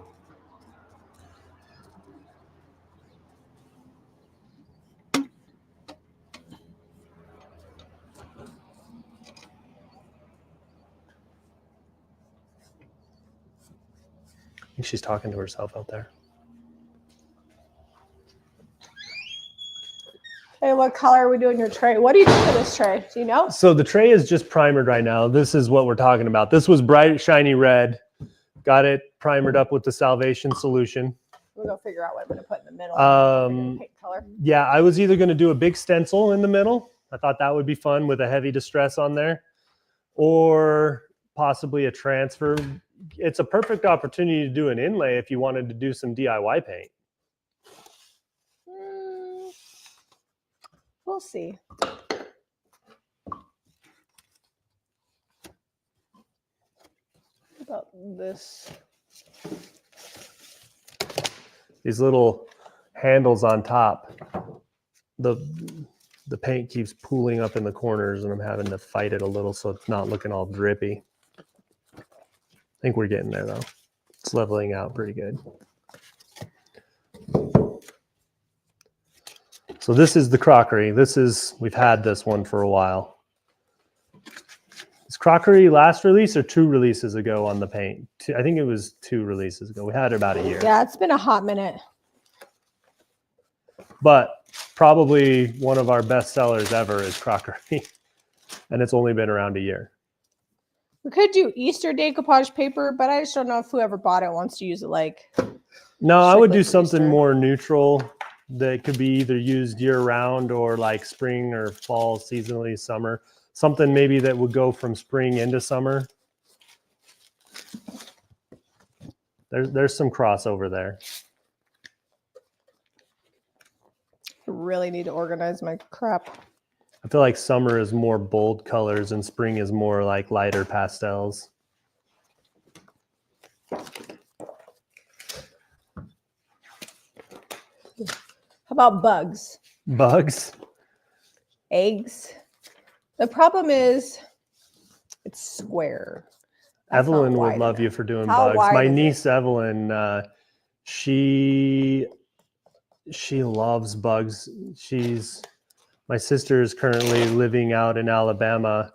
I think she's talking to herself out there. Hey, what color are we doing your tray? What do you do for this tray? Do you know? So the tray is just primered right now. This is what we're talking about. This was bright, shiny red. Got it primered up with the Salvation solution. We'll go figure out what I'm going to put in the middle. Paint color. Yeah, I was either going to do a big stencil in the middle. I thought that would be fun with a heavy distress on there, or possibly a transfer. It's a perfect opportunity to do an inlay if you wanted to do some DIY paint. We'll see. What about this? These little handles on top, the paint keeps pooling up in the corners and I'm having to fight it a little so it's not looking all drippy. I think we're getting there though. It's leveling out pretty good. So this is the crockery. We've had this one for a while. Is crockery last release or 2 releases ago on the paint? I think it was 2 releases ago. We had it about a year. Yeah, it's been a hot minute. But probably one of our best sellers ever is crockery. And it's only been around a year. We could do Easter decoupage paper, but I just don't know if whoever bought it wants to use it like. No, I would do for something Easter. more neutral that could be either used year round or like spring or fall, seasonally, summer. Something maybe that would go from spring into summer. There's some crossover there. I really need to organize my crap. I feel like summer is more bold colors and spring is more like lighter pastels. How about bugs? Bugs? Eggs. The problem is it's square. That's Evelyn not would wide love enough. you for doing How bugs. wide My is niece Evelyn, she loves bugs. My sister is currently living out in Alabama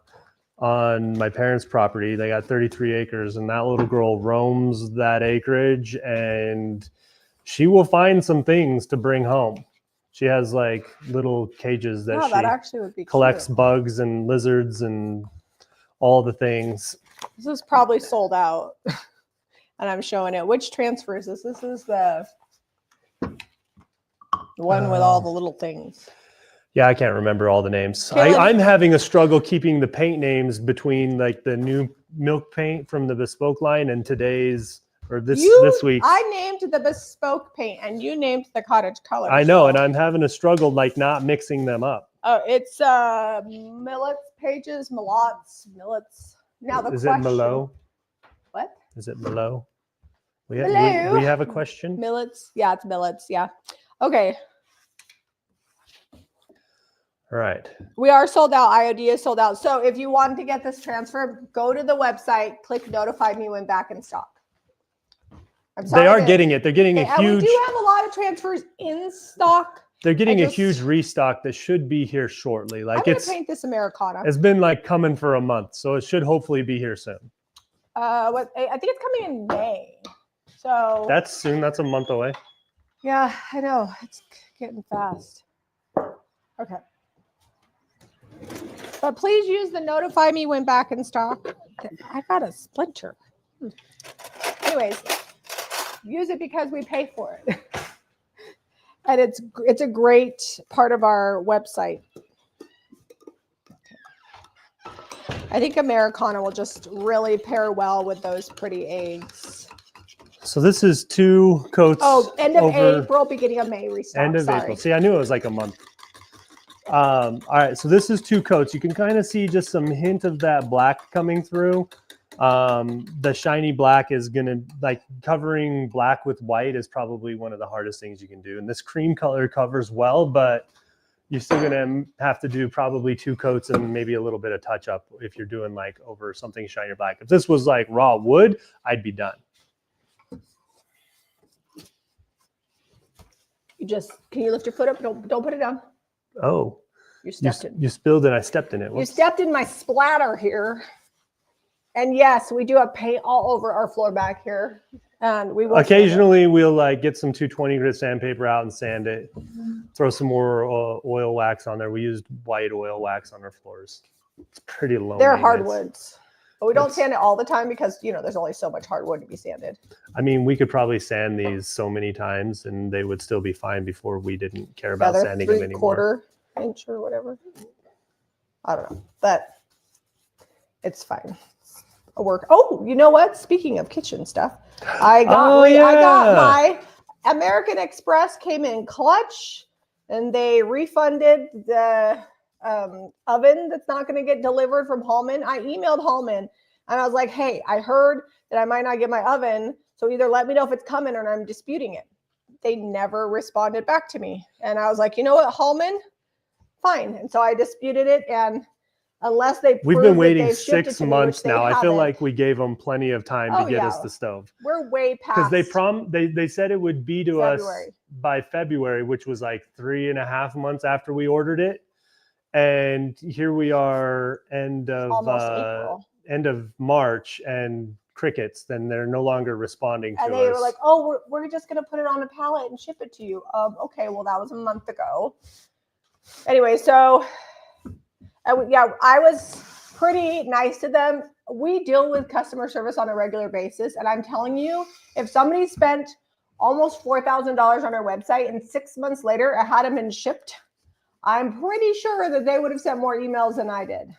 on my parents' property. They got 33 acres and that little girl roams that acreage and she will find some things to bring home. She has like little cages that that actually would be collects cute. bugs and lizards and all the things. This is probably sold out. And I'm showing it. Which transfer is this? This is the one with all the little things. Yeah, I can't remember all the names. Caleb, I'm having a struggle keeping the paint names between like the new milk paint from the bespoke line and today's or this week's. I named the bespoke paint and you named the cottage color. I know, and I'm having a struggle like not mixing them up. Oh, it's millets, pages, millets. Now the Is question. it Malo? What? Is it Malo? We Hello? have a question. Millets. Yeah, it's millets. Yeah. Okay. All right. We are sold out. IOD is sold out. So if you want to get this transfer, go to the website, click notify me when back in stock. I'm sorry. They are getting it. They're getting a huge. We do have a lot of transfers in stock. They're getting a huge restock that should be here shortly. Like I'm gonna paint this Americana. It's been like coming for a month, so it should hopefully be here soon. I think it's coming in May. So that's soon. That's a month away. Yeah, I know. It's getting fast. Okay. But please use the notify me when back in stock. I got a splinter. Anyways, use it because we pay for it. And it's a great part of our website. I think Americana will just really pair well with those pretty eggs. So this is 2 coats. Oh, end of over April, beginning of May restock. end of April. See, I knew it was like a month. All right, so this is 2 coats. You can kind of see just some hint of that black coming through. The shiny black is gonna, like, covering black with white is probably one of the hardest things you can do. And this cream color covers well, but you're still gonna have to do probably 2 coats and maybe a little bit of touch up if you're doing like over something shiny black. If this was like raw wood, I'd be done. Can you lift your foot up? Don't put it down. Oh, You stepped in. You spilled and I stepped in it. You stepped in my splatter here. And yes, we do have paint all over our floor back here. And we will occasionally we'll like get some 220 grit sandpaper out and sand it. Throw some more oil wax on there. We used white oil wax on our floors. It's pretty low. They're hardwoods. But we don't sand it all the time because, you know, there's only so much hardwood to be sanded. I mean, we could probably sand these so many times and they would still be fine before we didn't care about sanding them anymore. 3/4 inch or whatever. I don't know, but it's fine. It'll work. Oh, you know what? Speaking of kitchen stuff, I got my American Express came in clutch, and they refunded the oven that's not going to get delivered from Hallman. I emailed Hallman and I was like, hey, I heard that I might not get my oven. So either let me know if it's coming or I'm disputing it. They never responded back to me. And I was like, you know what, Hallman, fine. And so I disputed it. And unless we've been waiting 6 months now. I feel like we gave them plenty of time to get us the stove. We're way past. Because they said it would be to us by February, which was like 3.5 months after we ordered it. And here we are, end of March, and crickets. Then they're no longer responding to us. And they were like, "Oh, we're just gonna put it on a pallet and ship it to you." Okay, well that was a month ago. Anyway, so I was pretty nice to them. We deal with customer service on a regular basis, and I'm telling you, if somebody spent almost $4,000 on our website and 6 months later it hadn't been shipped, I'm pretty sure that they would have sent more emails than I did.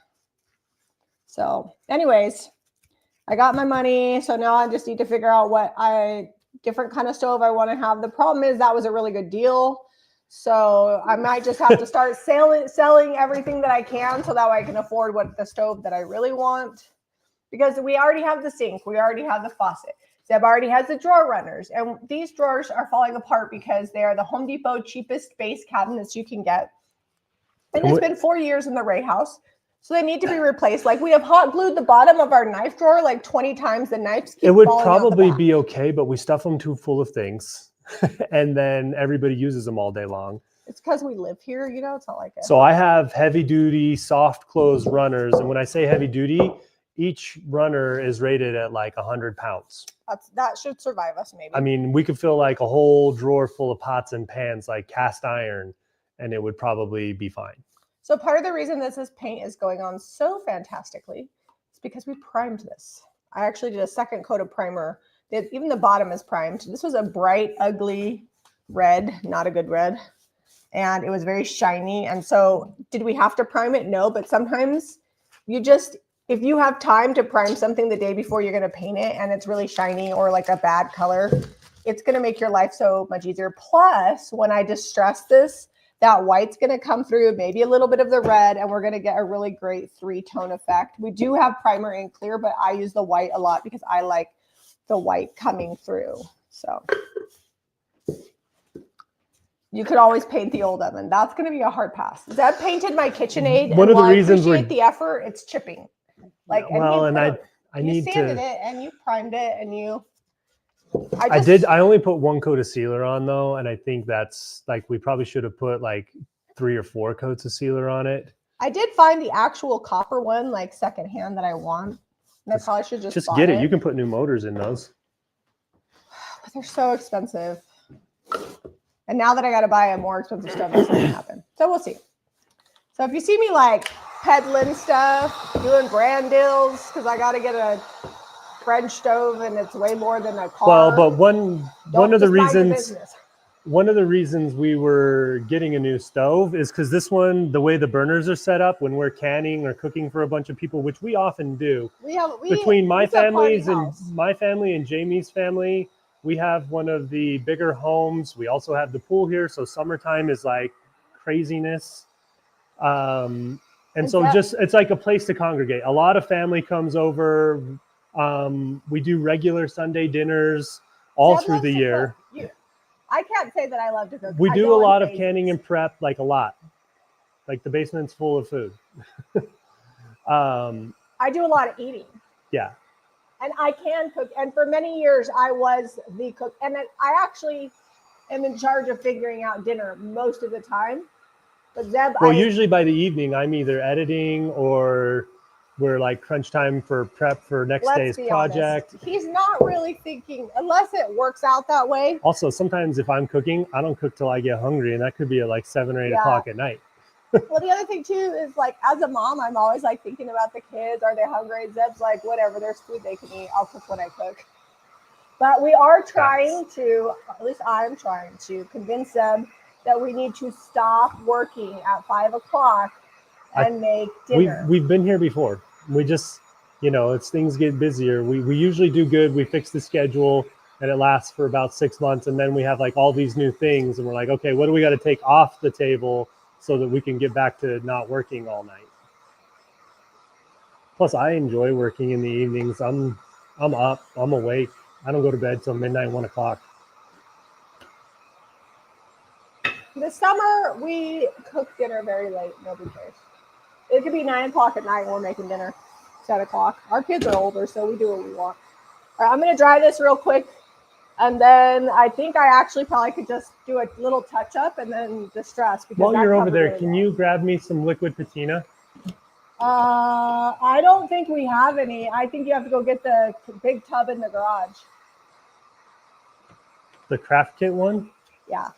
So anyways, I got my money. So now I just need to figure out what different kind of stove I want to have. The problem is that was a really good deal. So I might just have to start selling everything that I can so that way I can afford the stove that I really want. Because we already have the sink. We already have the faucet. Zeb already has the drawer runners. And these drawers are falling apart because they are the Home Depot cheapest base cabinets you can get. And it's been 4 years in the Ray house. So they need to be replaced. Like we have hot glued the bottom of our knife drawer like 20 times. The knives keep falling out the back. It would probably be okay, but we stuff them too full of things. And then everybody uses them all day long. It's because we live here, you know, it's not like it. So I have heavy duty, soft close runners. And when I say heavy duty, each runner is rated at like 100 pounds. That should survive us maybe. I mean, we could fill like a whole drawer full of pots and pans, like cast iron, and it would probably be fine. So part of the reason this paint is going on so fantastically is because we primed this. I actually did a second coat of primer. Even the bottom is primed. This was a bright, ugly red, not a good red. And it was very shiny. And so did we have to prime it? No, but sometimes if you have time to prime something the day before you're going to paint it and it's really shiny or like a bad color, it's going to make your life so much easier. Plus, when I distress this, that white's going to come through, maybe a little bit of the red, and we're going to get a really great 3-tone effect. We do have primer in clear, but I use the white a lot because I like the white coming through. So you could always paint the old oven. That's going to be a hard pass. Zeb painted my KitchenAid. One of the reasons I appreciate the effort, it's chipping. Like, well, and I you need sanded to. it and you primed it and you. I only put 1 coat of sealer on though, and I think that's like we probably should have put like 3 or 4 coats of sealer on it. I did find the actual copper one like secondhand that I want. And I probably should just get it. You can put new motors in those. But they're so expensive. And now that I got to buy a more expensive stove, that's not going to happen. So we'll see. So if you see me like peddling stuff, doing brand deals, because I got to get a French stove and it's way more than a car. Well, but one of the reasons we were getting a new stove is because this one, the way the burners are set up when we're canning or cooking for a bunch of people, which we often do. Between my family and Jamie's family, we have one of the bigger homes. We also have the pool here. So summertime is like craziness. And so it's like a place to congregate. A lot of family comes over. We do regular Sunday dinners all through the year. I can't say that I love to cook. We do a lot of canning and prep, like a lot. Like the basement's full of food. I do a lot of eating. Yeah. And I can cook. And for many years, I was the cook. And I actually am in charge of figuring out dinner most of the time. But Zeb, usually by the evening, I'm either editing or we're like crunch time for prep for next day's project. Honest. He's not really thinking, unless it works out that way. Also, sometimes if I'm cooking, I don't cook till I get hungry. And that could be at like 7 or 8 o'clock at night. Well, the other thing too is like, as a mom, I'm always like thinking about the kids. Are they hungry? Zeb's like, whatever, there's food they can eat. I'll cook what I cook. But we are trying to, at least I'm trying to convince Zeb that we need to stop working at 5 o'clock and make dinner. We've been here before. We just, as things get busier, we usually do good. We fix the schedule and it lasts for about 6 months. And then we have like all these new things and we're like, okay, what do we got to take off the table so that we can get back to not working all night? Plus, I enjoy working in the evenings. I'm up, I'm awake. I don't go to bed till midnight, 1 o'clock. This summer, we cook dinner very late. Nobody cares. It could be 9 o'clock at night when we're making dinner, 10 o'clock. Our kids are older, so we do what we want. All right, I'm going to dry this real quick. And then I think I actually probably could just do a little touch up and then distress. While you're over there, can you grab me some liquid patina? I don't think we have any. I think you have to go get the big tub in the garage. The craft kit one? Yeah.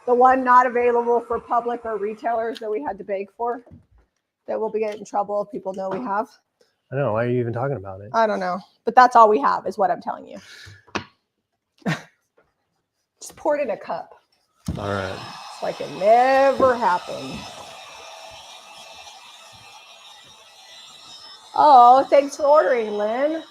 The one not available for public or retailers that we had to beg for, that we'll be getting in trouble if people know we have. I know. Why are you even talking about it? I don't know. But that's all we have is what I'm telling you. Just pour it in a cup. All right. It's like it never happened. Oh, thanks for ordering, Lynn.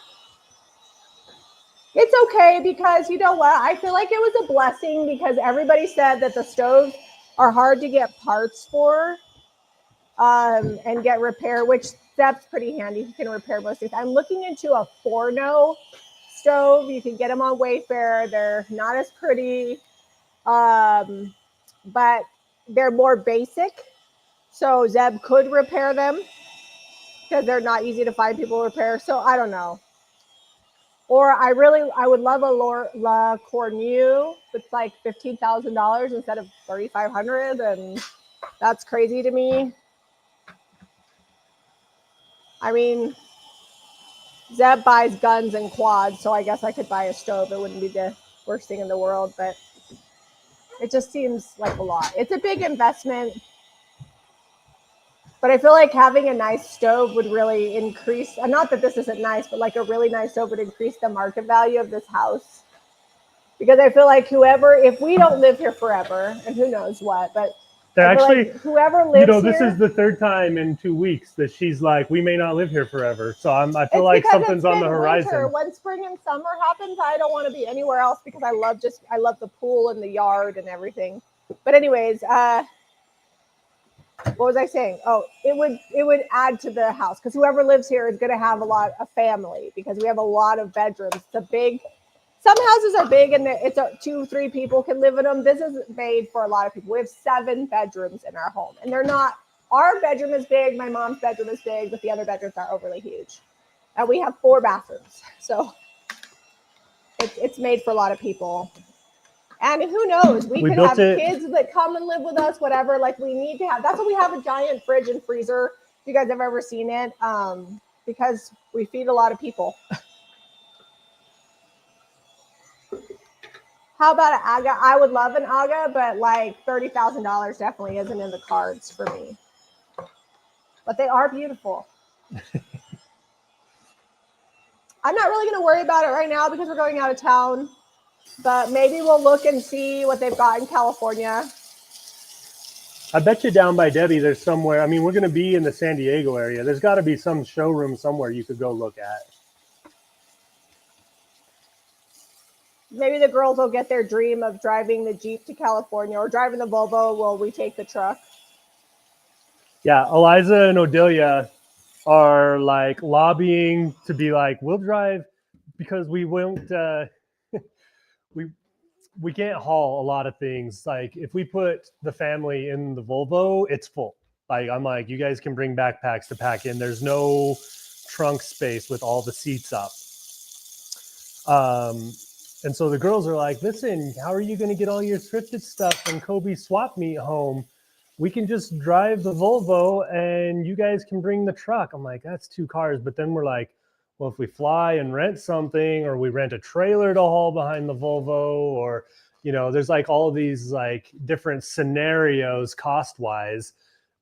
It's okay because you know what? I feel like it was a blessing because everybody said that the stoves are hard to get parts for and get repair, which that's pretty handy. You can repair most things. I'm looking into a Forno stove. You can get them on Wayfair. They're not as pretty, but they're more basic. So Zeb could repair them because they're not easy to find people to repair. So I don't know. Or I would love a La Cornue. It's like $15,000 instead of $3,500, and that's crazy to me. I mean, Zeb buys guns and quads, so I guess I could buy a stove. It wouldn't be the worst thing in the world, but it just seems like a lot. It's a big investment. But I feel like having a nice stove would really increase, and not that this isn't nice, but like a really nice stove would increase the market value of this house. Because I feel like if we don't live here forever, and who knows what, but actually, like whoever lives here. This is the third time in 2 weeks that she's like, we may not live here forever. So I feel like something's on the horizon. Winter. When spring and summer happens, I don't want to be anywhere else because I love the pool and the yard and everything. But anyways, what was I saying? Oh, it would add to the house because whoever lives here is going to have a family because we have a lot of bedrooms. Some houses are big and it's 2-3 people can live in them. This is made for a lot of people. We have 7 bedrooms in our home, and they're not. Our bedroom is big. My mom's bedroom is big, but the other bedrooms are overly huge. And we have 4 bathrooms, so it's made for a lot of people. And who knows, we could have kids that come and live with us, whatever. Like we need to have. That's why we have a giant fridge and freezer. If you guys have ever seen it, because we feed a lot of people. How about an Aga? I would love an Aga, but like $30,000 definitely isn't in the cards for me. But they are beautiful. I'm not really going to worry about it right now because we're going out of town. But maybe we'll look and see what they've got in California. I bet you down by Debbie there's somewhere. I mean, we're going to be in the San Diego area. There's got to be some showroom somewhere you could go look at. maybe the girls will get their dream of driving the Jeep to California or driving the Volvo while we take the truck. Yeah, Eliza and Odelia are like lobbying to be like, we'll drive because we won't. We can't haul a lot of things. Like if we put the family in the Volvo, it's full. Like I'm like, you guys can bring backpacks to pack in. There's no trunk space with all the seats up. And so the girls are like, listen, how are you going to get all your thrifted stuff from Kobe's swap meet home? We can just drive the Volvo and you guys can bring the truck. I'm like, that's 2 cars. But then we're like, well, if we fly and rent something, or we rent a trailer to haul behind the Volvo, or, you know, there's like all these like different scenarios cost wise.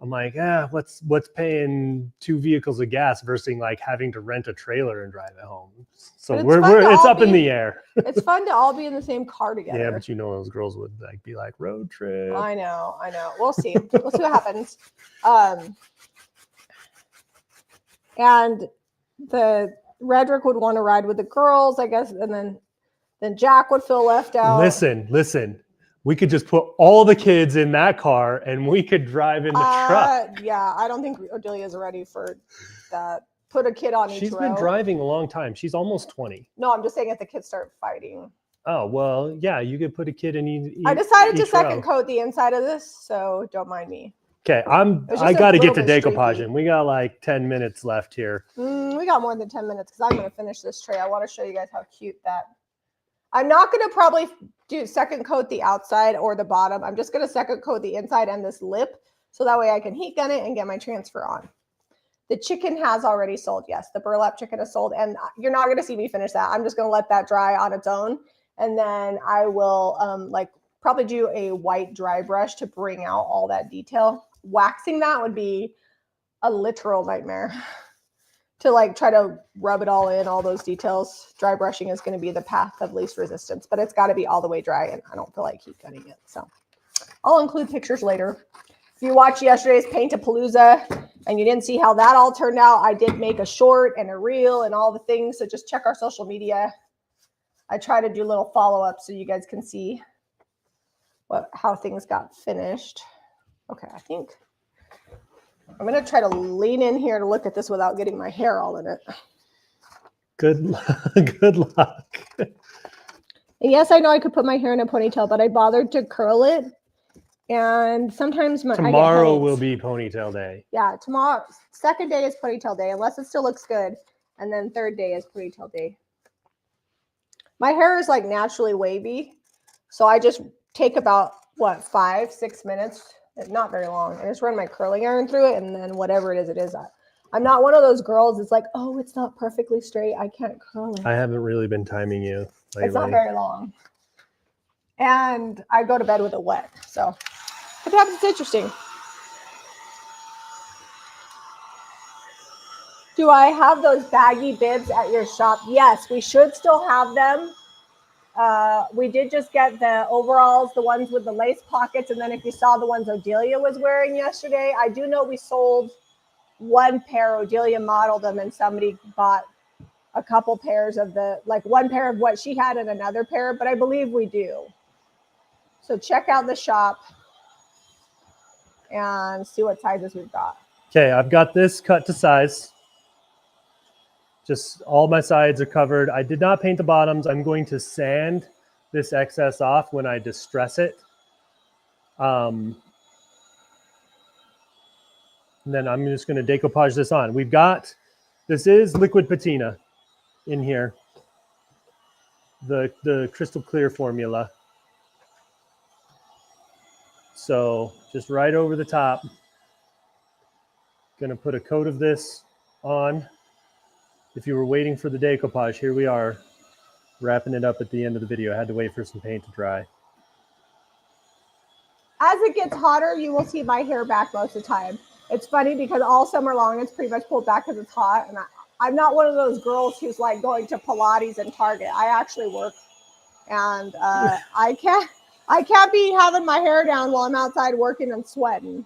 I'm like, what's paying 2 vehicles of gas versus like having to rent a trailer and drive it home. So it's up in the air. It's fun to all be in the same car together. Yeah, but you know those girls would like be like road trip. I know. We'll see. We'll see what happens. And the Redrick would want to ride with the girls, I guess, and then Jack would feel left out. Listen. We could just put all the kids in that car and we could drive in the truck. Yeah, I don't think Odelia's ready for that. Put a kid on each row. She's been driving a long time. She's almost 20. No, I'm just saying if the kids start fighting. Oh, well, yeah, you could put a kid in each I decided to second row. coat the inside of this, so don't mind me. Okay, I got to get to decoupaging. We got like 10 minutes left here. We got more than 10 minutes because I'm going to finish this tray. I want to show you guys how cute that. I'm not going to probably do second coat the outside or the bottom. I'm just going to second coat the inside and this lip so that way I can heat gun it and get my transfer on. The chicken has already sold. Yes, the burlap chicken is sold, and you're not going to see me finish that. I'm just going to let that dry on its own, and then I will probably do a white dry brush to bring out all that detail. Waxing that would be a literal nightmare. To like try to rub it all in, all those details. Dry brushing is going to be the path of least resistance, but it's got to be all the way dry, and I don't feel like heat cutting it. So I'll include pictures later. If you watched yesterday's Paint-A-Palooza and you didn't see how that all turned out, I did make a short and a reel and all the things. So just check our social media. I try to do little follow-ups so you guys can see how things got finished. Okay, I think I'm going to try to lean in here to look at this without getting my hair all in it. Good luck. And yes, I know I could put my hair in a ponytail, but I bothered to curl it. And sometimes tomorrow will be ponytail day. Yeah, tomorrow, second day is ponytail day, unless it still looks good. And then third day is ponytail day. My hair is like naturally wavy. So I just take about, 5-6 minutes. Not very long. I just run my curling iron through it, and then whatever it is. I'm not one of those girls that's like, oh, it's not perfectly straight, I can't curl it. I haven't really been timing you lately. It's not very long. And I go to bed with it wet. So perhaps it's interesting. Do I have those baggy bibs at your shop? Yes, we should still have them. We did just get the overalls, the ones with the lace pockets. And then if you saw the ones Odelia was wearing yesterday, I do know we sold one pair. Odelia modeled them and somebody bought a couple pairs of one pair of what she had and another pair, but I believe we do. So check out the shop and see what sizes we've got. Okay, I've got this cut to size. Just all my sides are covered. I did not paint the bottoms. I'm going to sand this excess off when I distress it. And then I'm just going to decoupage this on. This is liquid patina in here. The crystal clear formula. So just right over the top. Going to put a coat of this on. If you were waiting for the decoupage, here we are, wrapping it up at the end of the video. I had to wait for some paint to dry. As it gets hotter, you will see my hair back most of the time. It's funny because all summer long, it's pretty much pulled back because it's hot. And I'm not one of those girls who's like going to Pilates and Target. I actually work, and I can't be having my hair down while I'm outside working and sweating.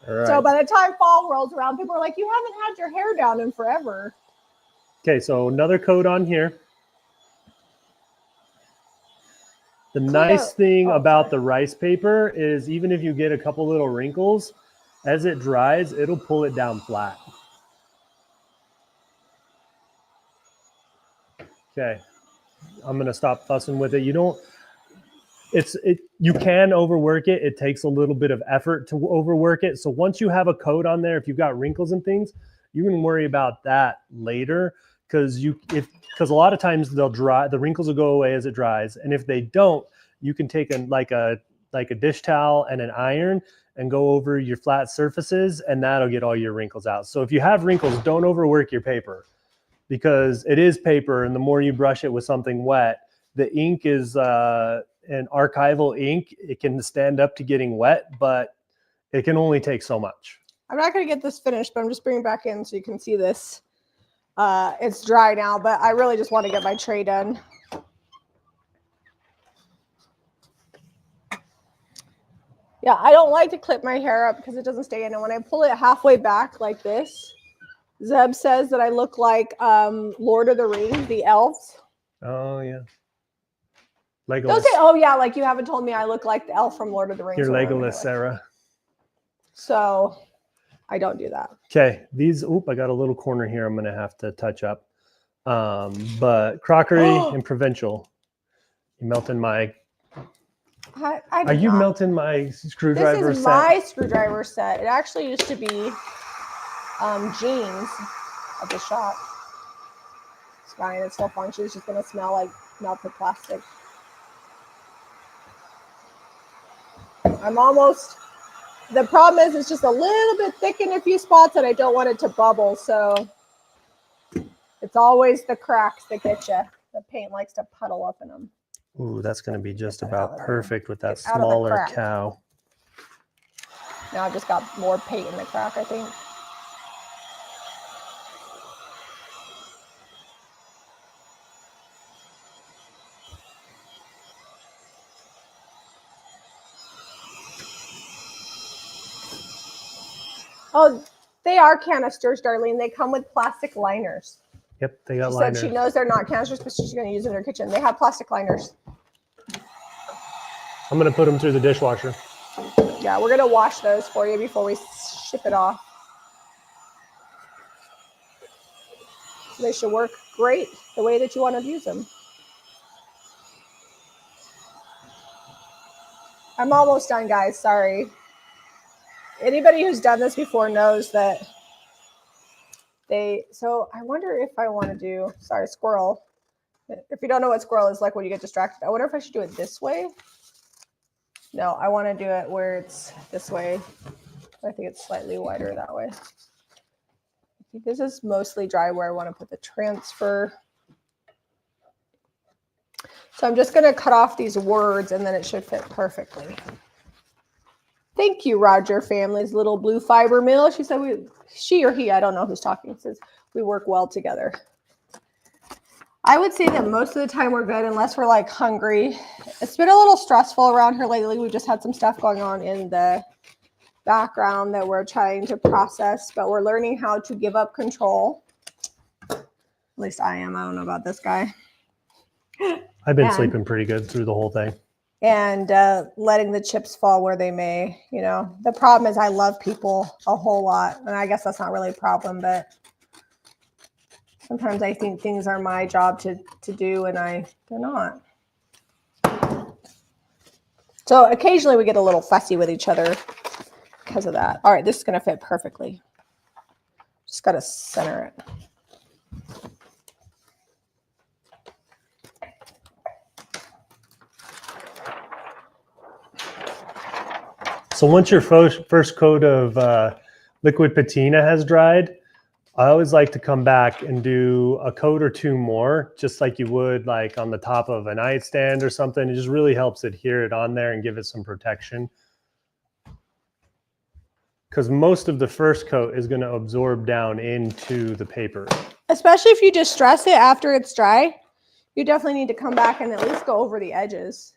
Right. So by the time fall rolls around, people are like, you haven't had your hair down in forever. Okay, so another coat on here. The nice thing Oh, about sorry. the rice paper is even if you get a couple little wrinkles, as it dries, it'll pull it down flat. Okay, I'm gonna stop fussing with it. You can overwork it. It takes a little bit of effort to overwork it. So once you have a coat on there, if you've got wrinkles and things, you can worry about that later because a lot of times they'll dry, the wrinkles will go away as it dries. And if they don't, you can take like a dish towel and an iron and go over your flat surfaces, and that'll get all your wrinkles out. So if you have wrinkles, don't overwork your paper because it is paper, and the more you brush it with something wet, the ink is an archival ink. It can stand up to getting wet, but it can only take so much. I'm not going to get this finished, but I'm just bringing it back in so you can see this. It's dry now, but I really just want to get my tray done. Yeah, I don't like to clip my hair up because it doesn't stay in. And when I pull it halfway back like this, Zeb says that I look like Lord of the Rings, the elves. Oh, yeah. Legolas. Don't say, oh, yeah, like you haven't told me I look like the elf from Lord of the Rings. You're Legolas, Sarah. So I don't do that. Okay, I got a little corner here I'm going to have to touch up. But crockery and provincial. You melting my... Are you melting my screwdriver set? This is my screwdriver set. It actually used to be jeans at the shop. It's fine. It still functions. It's just going to smell like melted plastic. The problem is it's just a little bit thick in a few spots and I don't want it to bubble. So it's always the cracks that get you. The paint likes to puddle up in them. Ooh, that's going to be just about perfect with that smaller cow. Now I've just got more paint in the crack, I think. Oh, they are canisters, Darlene. They come with plastic liners. Yep, they got liners. She said she knows they're not canisters, but she's going to use them in her kitchen. They have plastic liners. I'm going to put them through the dishwasher. Yeah, we're going to wash those for you before we ship it off. They should work great the way that you want to use them. I'm almost done, guys. Sorry. Anybody who's done this before knows that so I wonder if I want to do, sorry, squirrel. If you don't know what squirrel is like when you get distracted, I wonder if I should do it this way. No, I want to do it where it's this way. I think it's slightly wider that way. I think this is mostly dry where I want to put the transfer. So I'm just going to cut off these words and then it should fit perfectly. Thank you, Roger Family's little blue fiber mill. She said she or he, I don't know who's talking, says we work well together. I would say that most of the time we're good unless we're like hungry. It's been a little stressful around here lately. We just had some stuff going on in the background that we're trying to process, but we're learning how to give up control. At least I am. I don't know about this guy. I've been sleeping pretty good through the whole thing. And letting the chips fall where they may. You know, the problem is I love people a whole lot. And I guess that's not really a problem, but sometimes I think things are my job to do and they're not. So occasionally we get a little fussy with each other because of that. All right, this is going to fit perfectly. Just got to center it. So once your first coat of liquid patina has dried, I always like to come back and do a coat or two more, just like you would like on the top of a nightstand or something. It just really helps adhere it on there and give it some protection. Because most of the first coat is going to absorb down into the paper. Especially if you distress it after it's dry, you definitely need to come back and at least go over the edges.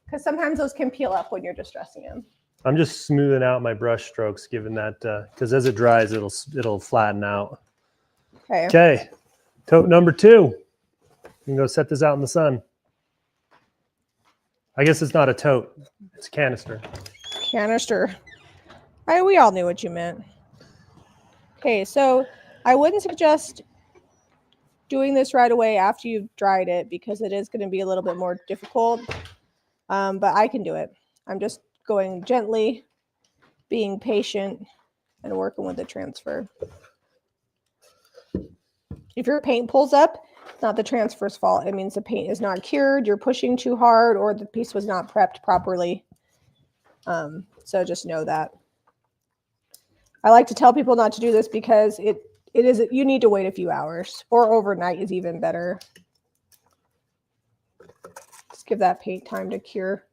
Because sometimes those can peel up when you're distressing them. I'm just smoothing out my brush strokes, given that, because as it dries, it'll flatten out. Okay, tote number 2. You can go set this out in the sun. I guess it's not a tote. It's a canister. Canister. We all knew what you meant. Okay, so I wouldn't suggest doing this right away after you've dried it because it is going to be a little bit more difficult. But I can do it. I'm just going gently, being patient, and working with the transfer. If your paint pulls up, it's not the transfer's fault. It means the paint is not cured, you're pushing too hard, or the piece was not prepped properly. So just know that. I like to tell people not to do this because you need to wait a few hours, or overnight is even better. Just give that paint time to cure.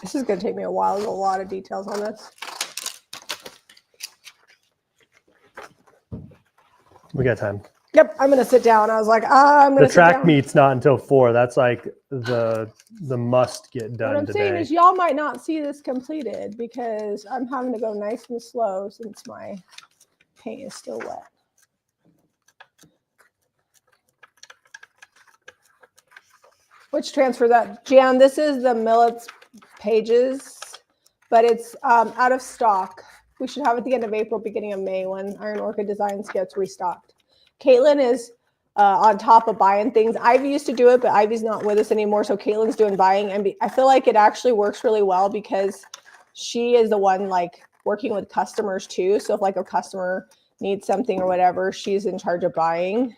This is going to take me a while. There's a lot of details on this. We got time. Yep, I'm going to sit down. I was like, I'm going to The track meet's not until 4. That's like the must get done what I'm today. saying is y'all might not see this completed because I'm having to go nice and slow since my paint is still wet. Which transfer that? Jan, this is the Millets Pages, but it's out of stock. We should have it at the end of April, beginning of May when Iron Orchid Designs gets restocked. Caitlin is on top of buying things. Ivy used to do it, but Ivy's not with us anymore, so Caitlin's doing buying. And I feel like it actually works really well because she is the one like working with customers too. So if like a customer needs something or whatever, she's in charge of buying.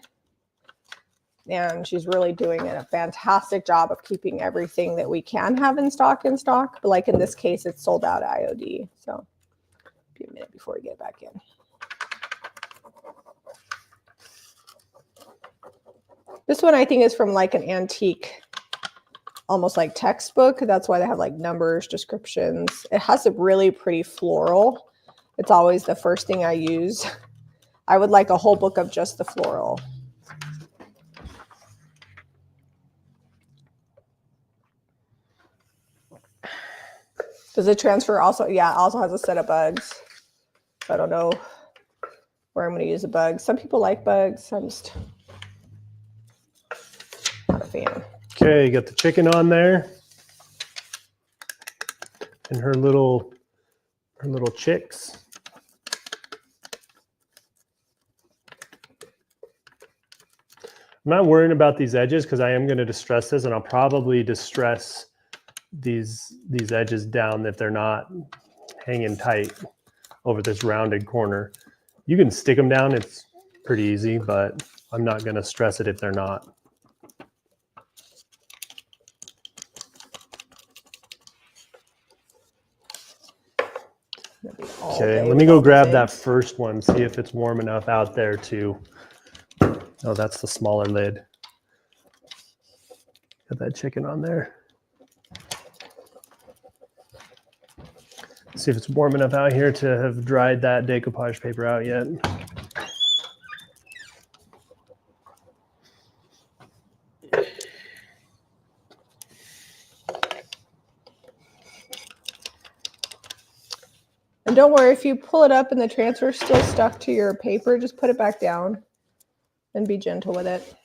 And she's really doing a fantastic job of keeping everything that we can have in stock. But like in this case, it's sold out at IOD. So be a minute before we get back in. This one I think is from like an antique, almost like textbook. That's why they have like numbers, descriptions. It has a really pretty floral. It's always the first thing I use. I would like a whole book of just the floral. Does it transfer also? Yeah, it also has a set of bugs. I don't know where I'm going to use the bugs. Some people like bugs. I'm just not a fan. Okay, you got the chicken on there. And her little chicks. I'm not worrying about these edges because I am going to distress this, and I'll probably distress these edges down if they're not hanging tight over this rounded corner. You can stick them down, it's pretty easy, but I'm not going to stress it if they're not. Okay, let me go grab that first one, see if it's warm enough out there too. Oh, that's the smaller lid. Got that chicken on there. See if it's warm enough out here to have dried that decoupage paper out yet. And don't worry, if you pull it up and the transfer is still stuck to your paper, just put it back down and be gentle with it.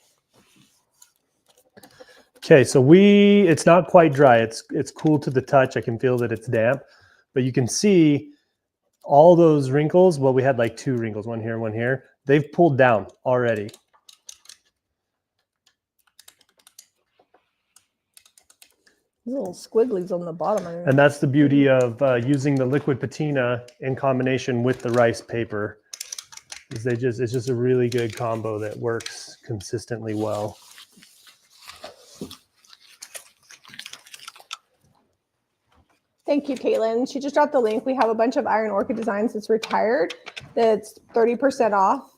Okay, so it's not quite dry. It's cool to the touch. I can feel that it's damp, but you can see all those wrinkles. Well, we had like 2 wrinkles, one here and one here. They've pulled down already. Little squigglies on the bottom. And that's the beauty of using the liquid patina in combination with the rice paper. It's just a really good combo that works consistently well. Thank you, Caitlin. She just dropped the link. We have a bunch of Iron Orchid Designs that's retired. That's 30% off.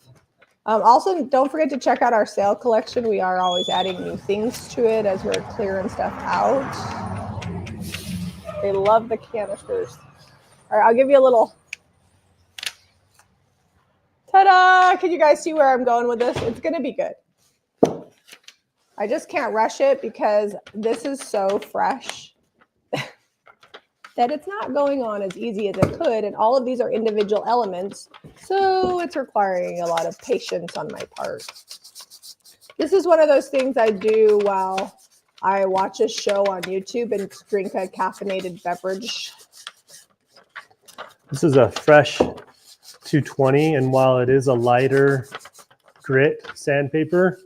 Also, don't forget to check out our sale collection. We are always adding new things to it as we're clearing stuff out. They love the canisters. All right, I'll give you a little. Ta-da! Can you guys see where I'm going with this? It's going to be good. I just can't rush it because this is so fresh. that it's not going on as easy as it could. And all of these are individual elements. So it's requiring a lot of patience on my part. This is one of those things I do while I watch a show on YouTube and drink a caffeinated beverage. This is a fresh 220, and while it is a lighter grit sandpaper,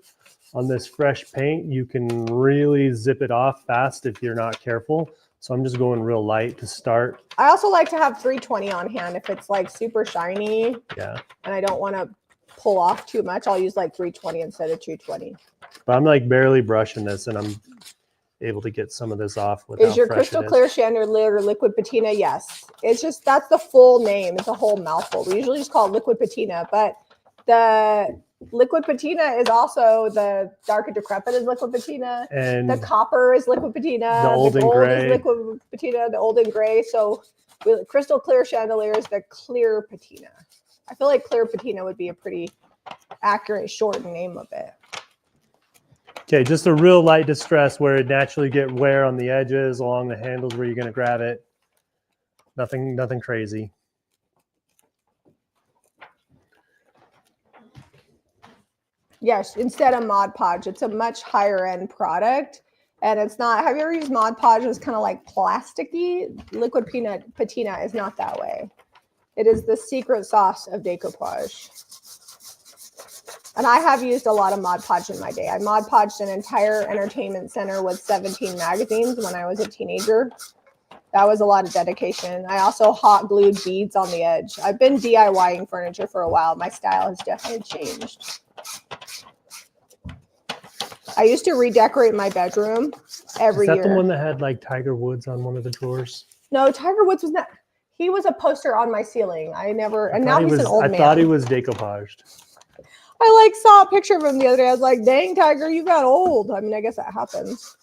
on this fresh paint, you can really zip it off fast if you're not careful. So I'm just going real light to start. I also like to have 320 on hand if it's like super shiny. Yeah. And I don't want to pull off too much. I'll use like 320 instead of 220. But I'm like barely brushing this, and I'm able to get some of this off with. Is your crystal clear chandelier liquid patina? Yes. It's just, that's the full name. It's a whole mouthful. We usually just call it liquid patina, but the liquid patina is also the dark and decrepit is liquid patina. And the copper is liquid patina. The old and gray is liquid patina, the old and gray. So crystal clear chandelier is the clear patina. I feel like clear patina would be a pretty accurate short name of it. Okay, just a real light distress where it naturally get wear on the edges, along the handles where you're going to grab it. Nothing crazy. Yes, instead of Mod Podge, it's a much higher end product. And it's not, have you ever used Mod Podge? It's kind of like plasticky. Liquid patina is not that way. It is the secret sauce of decoupage. And I have used a lot of Mod Podge in my day. I Mod Podged an entire entertainment center with 17 magazines when I was a teenager. That was a lot of dedication. I also hot glued beads on the edge. I've been DIYing furniture for a while. My style has definitely changed. I used to redecorate my bedroom every year. Is that the one that had like Tiger Woods on one of the drawers? No, Tiger Woods was not. He was a poster on my ceiling. I never, and now he's an old man. I thought he was decoupaged. I like saw a picture of him the other day. I was like, dang, Tiger, you got old. I mean, I guess that happens.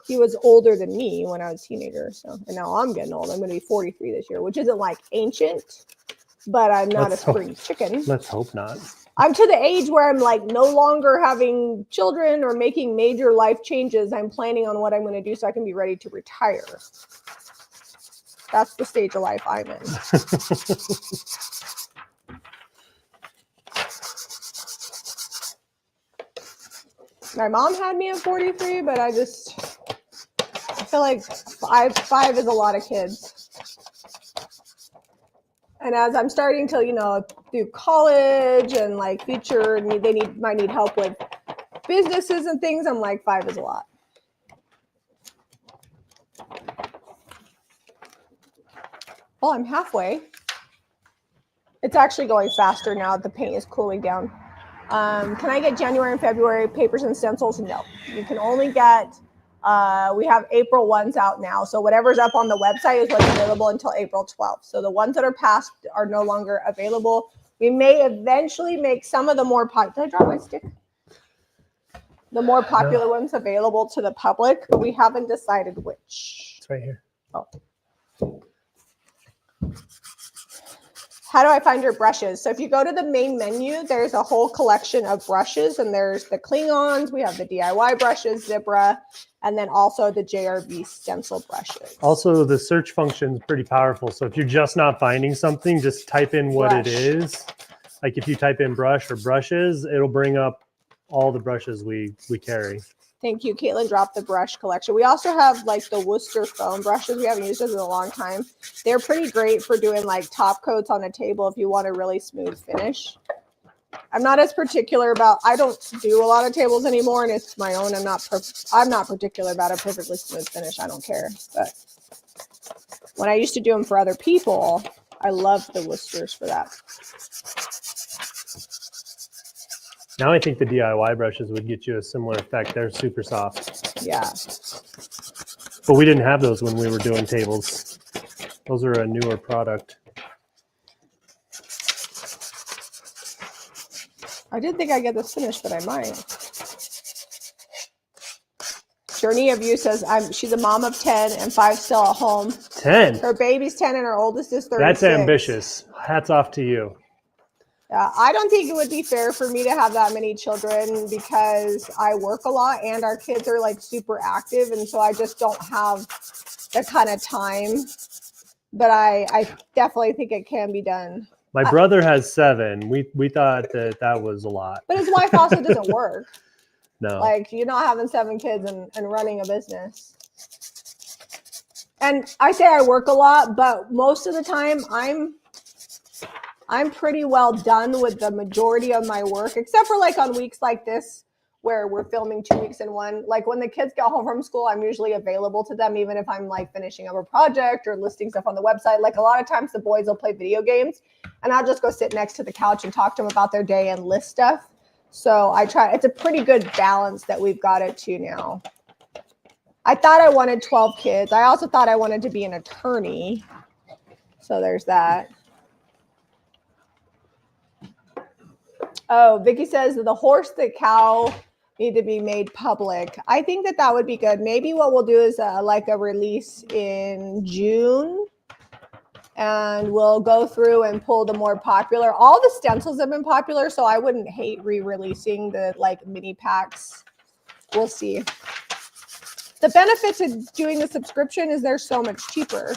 He was older than me when I was a teenager. So, and now I'm getting old. I'm going to be 43 this year, which isn't like ancient, but I'm not a spring chicken. Let's hope not. I'm to the age where I'm like no longer having children or making major life changes. I'm planning on what I'm going to do so I can be ready to retire. That's the stage of life I'm in. My mom had me at 43, but I feel like five is a lot of kids. And as I'm starting to, do college and like future, might need help with businesses and things, I'm like 5 is a lot. Well, I'm halfway. It's actually going faster now that the paint is cooling down. Can I get January and February papers and stencils? No, you can only get, we have April ones out now. So whatever's up on the website is what's available until April 12th. So the ones that are past are no longer available. We may eventually make some of the more popular, did I drop my stick? The more popular ones available to the public, but we haven't decided which. It's right here. Oh. How do I find your brushes? So if you go to the main menu, there's a whole collection of brushes, and there's the Klingons, we have the DIY brushes, Zebra, and then also the JRB stencil brushes. Also, the search function is pretty powerful. So if you're just not finding something, just type in what it is. Like if you type in brush or brushes, it'll bring up all the brushes we carry. Thank you. Caitlin dropped the brush collection. We also have like the Worcester foam brushes. We haven't used those in a long time. They're pretty great for doing like top coats on a table if you want a really smooth finish. I'm not as particular about, I don't do a lot of tables anymore, and it's my own. I'm not particular about a perfectly smooth finish. I don't care. But when I used to do them for other people, I loved the Worcesters for that. Now I think the DIY brushes would get you a similar effect. They're super soft. Yeah. But we didn't have those when we were doing tables. Those are a newer product. I didn't think I'd get this finished, but I might. Journey of You says, she's a mom of 10 and 5 still at home. 10? Her baby's 10 and her oldest is 36. That's ambitious. Hats off to you. I don't think it would be fair for me to have that many children because I work a lot and our kids are like super active. And so I just don't have the kind of time. But I definitely think it can be done. My brother has 7. We thought that was a lot. But his wife also doesn't work. No. Like, you're not having 7 kids and running a business. And I say I work a lot, but most of the time I'm pretty well done with the majority of my work, except for like on weeks like this where we're filming 2 weeks in one. Like when the kids get home from school, I'm usually available to them, even if I'm like finishing up a project or listing stuff on the website. Like a lot of times the boys will play video games and I'll just go sit next to the couch and talk to them about their day and list stuff. So I try, it's a pretty good balance that we've got it to now. I thought I wanted 12 kids. I also thought I wanted to be an attorney. So there's that. Oh, Vicky says that the horse, the cow need to be made public. I think that would be good. Maybe what we'll do is like a release in June. And we'll go through and pull the more popular. All the stencils have been popular, so I wouldn't hate re-releasing the like mini packs. We'll see. The benefits of doing the subscription is they're so much cheaper.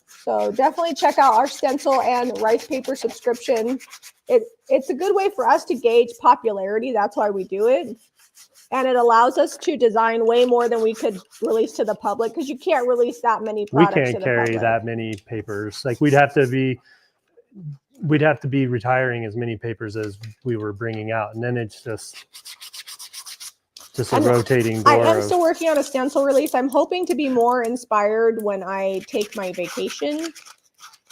So definitely check out our stencil and rice paper subscription. It's a good way for us to gauge popularity. That's why we do it. And it allows us to design way more than we could release to the public because you can't release that many products to the public. We can't carry that many papers. Like we'd have to be retiring as many papers as we were bringing out, and then it's just a rotating door. I am still working on a stencil release. I'm hoping to be more inspired when I take my vacation.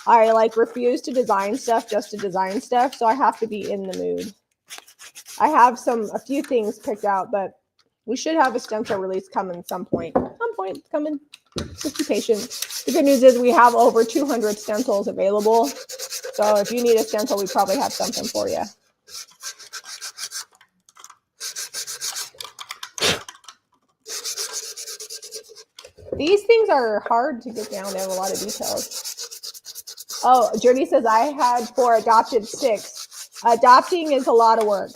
I like refuse to design stuff just to design stuff, so I have to be in the mood. I have a few things picked out, but we should have a stencil release coming some point. It's coming. Just be patient. The good news is we have over 200 stencils available. So if you need a stencil, we probably have something for you. These things are hard to get down. They have a lot of details. Oh, Journey says, I had 4, adopted 6. Adopting is a lot of work.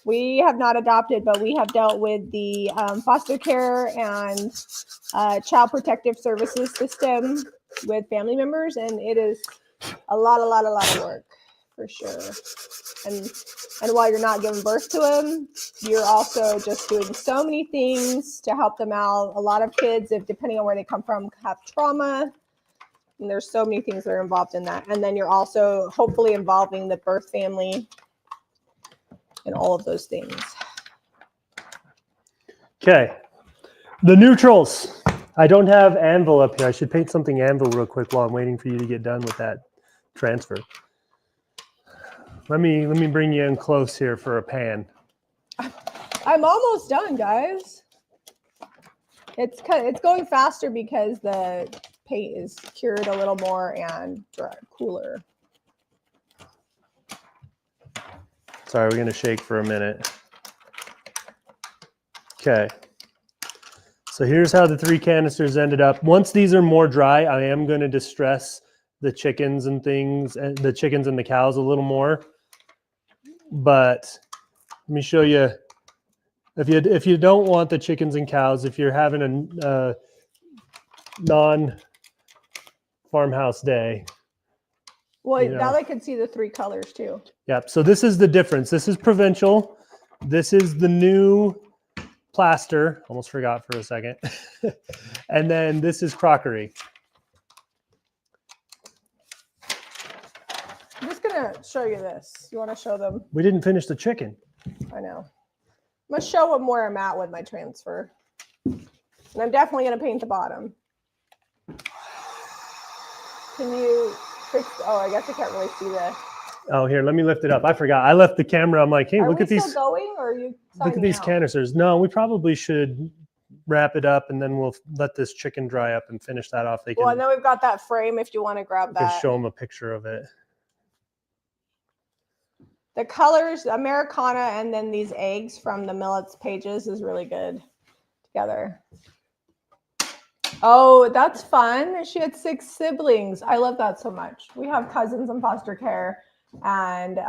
We have not adopted, but we have dealt with the foster care and child protective services system with family members, and it is a lot of work for sure. And while you're not giving birth to them, you're also just doing so many things to help them out. A lot of kids, depending on where they come from, have trauma. And there's so many things that are involved in that. And then you're also hopefully involving the birth family and all of those things. Okay. The neutrals. I don't have anvil up here. I should paint something anvil real quick while I'm waiting for you to get done with that transfer. Let me bring you in close here for a pan. I'm almost done, guys. It's going faster because the paint is cured a little more and cooler. Sorry, we're going to shake for a minute. Okay. So here's how the 3 canisters ended up. Once these are more dry, I am going to distress the chickens and things, and the chickens and the cows a little more. But let me show you. If you don't want the chickens and cows, if you're having a non-farmhouse day. Well, now I can see the 3 colors too. Yep. So this is the difference. This is provincial. This is the new plaster. Almost forgot for a second. And then this is crockery. I'm just going to show you this. You want to show them? We didn't finish the chicken. I know. I'm going to show what more I'm at with my transfer. And I'm definitely going to paint the bottom. Can you fix? Oh, I guess I can't really see the. Oh, here, let me lift it up. I forgot. I left the camera. I'm like, hey, look at these. Are we still going, or are you look at these canisters. No, we probably should wrap it up, and then we'll let this chicken dry up and finish that off. Well, and then we've got that frame if you want to grab that. Just show them a picture of it. The colors, Americana, and then these eggs from the Millets pages is really good together. Oh, that's fun. She had 6 siblings. I love that so much. We have cousins in foster care. and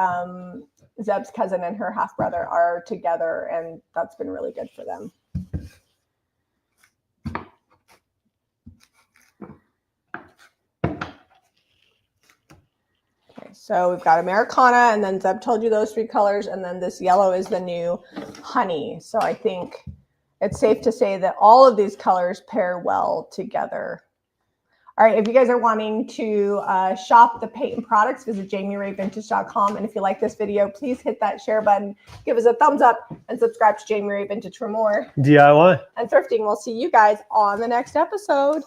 Zeb's cousin and her half brother are together, and that's been really good for them. Okay, so we've got Americana, and then Zeb told you those 3 colors, and then this yellow is the new honey. So I think it's safe to say that all of these colors pair well together. All right, if you guys are wanting to shop the paint and products, visit JamieRayVintage.com. And if you like this video, please hit that share button, give us a thumbs up, and subscribe to Jamie Ray Vintage for more DIY and thrifting. We'll see you guys on the next episode.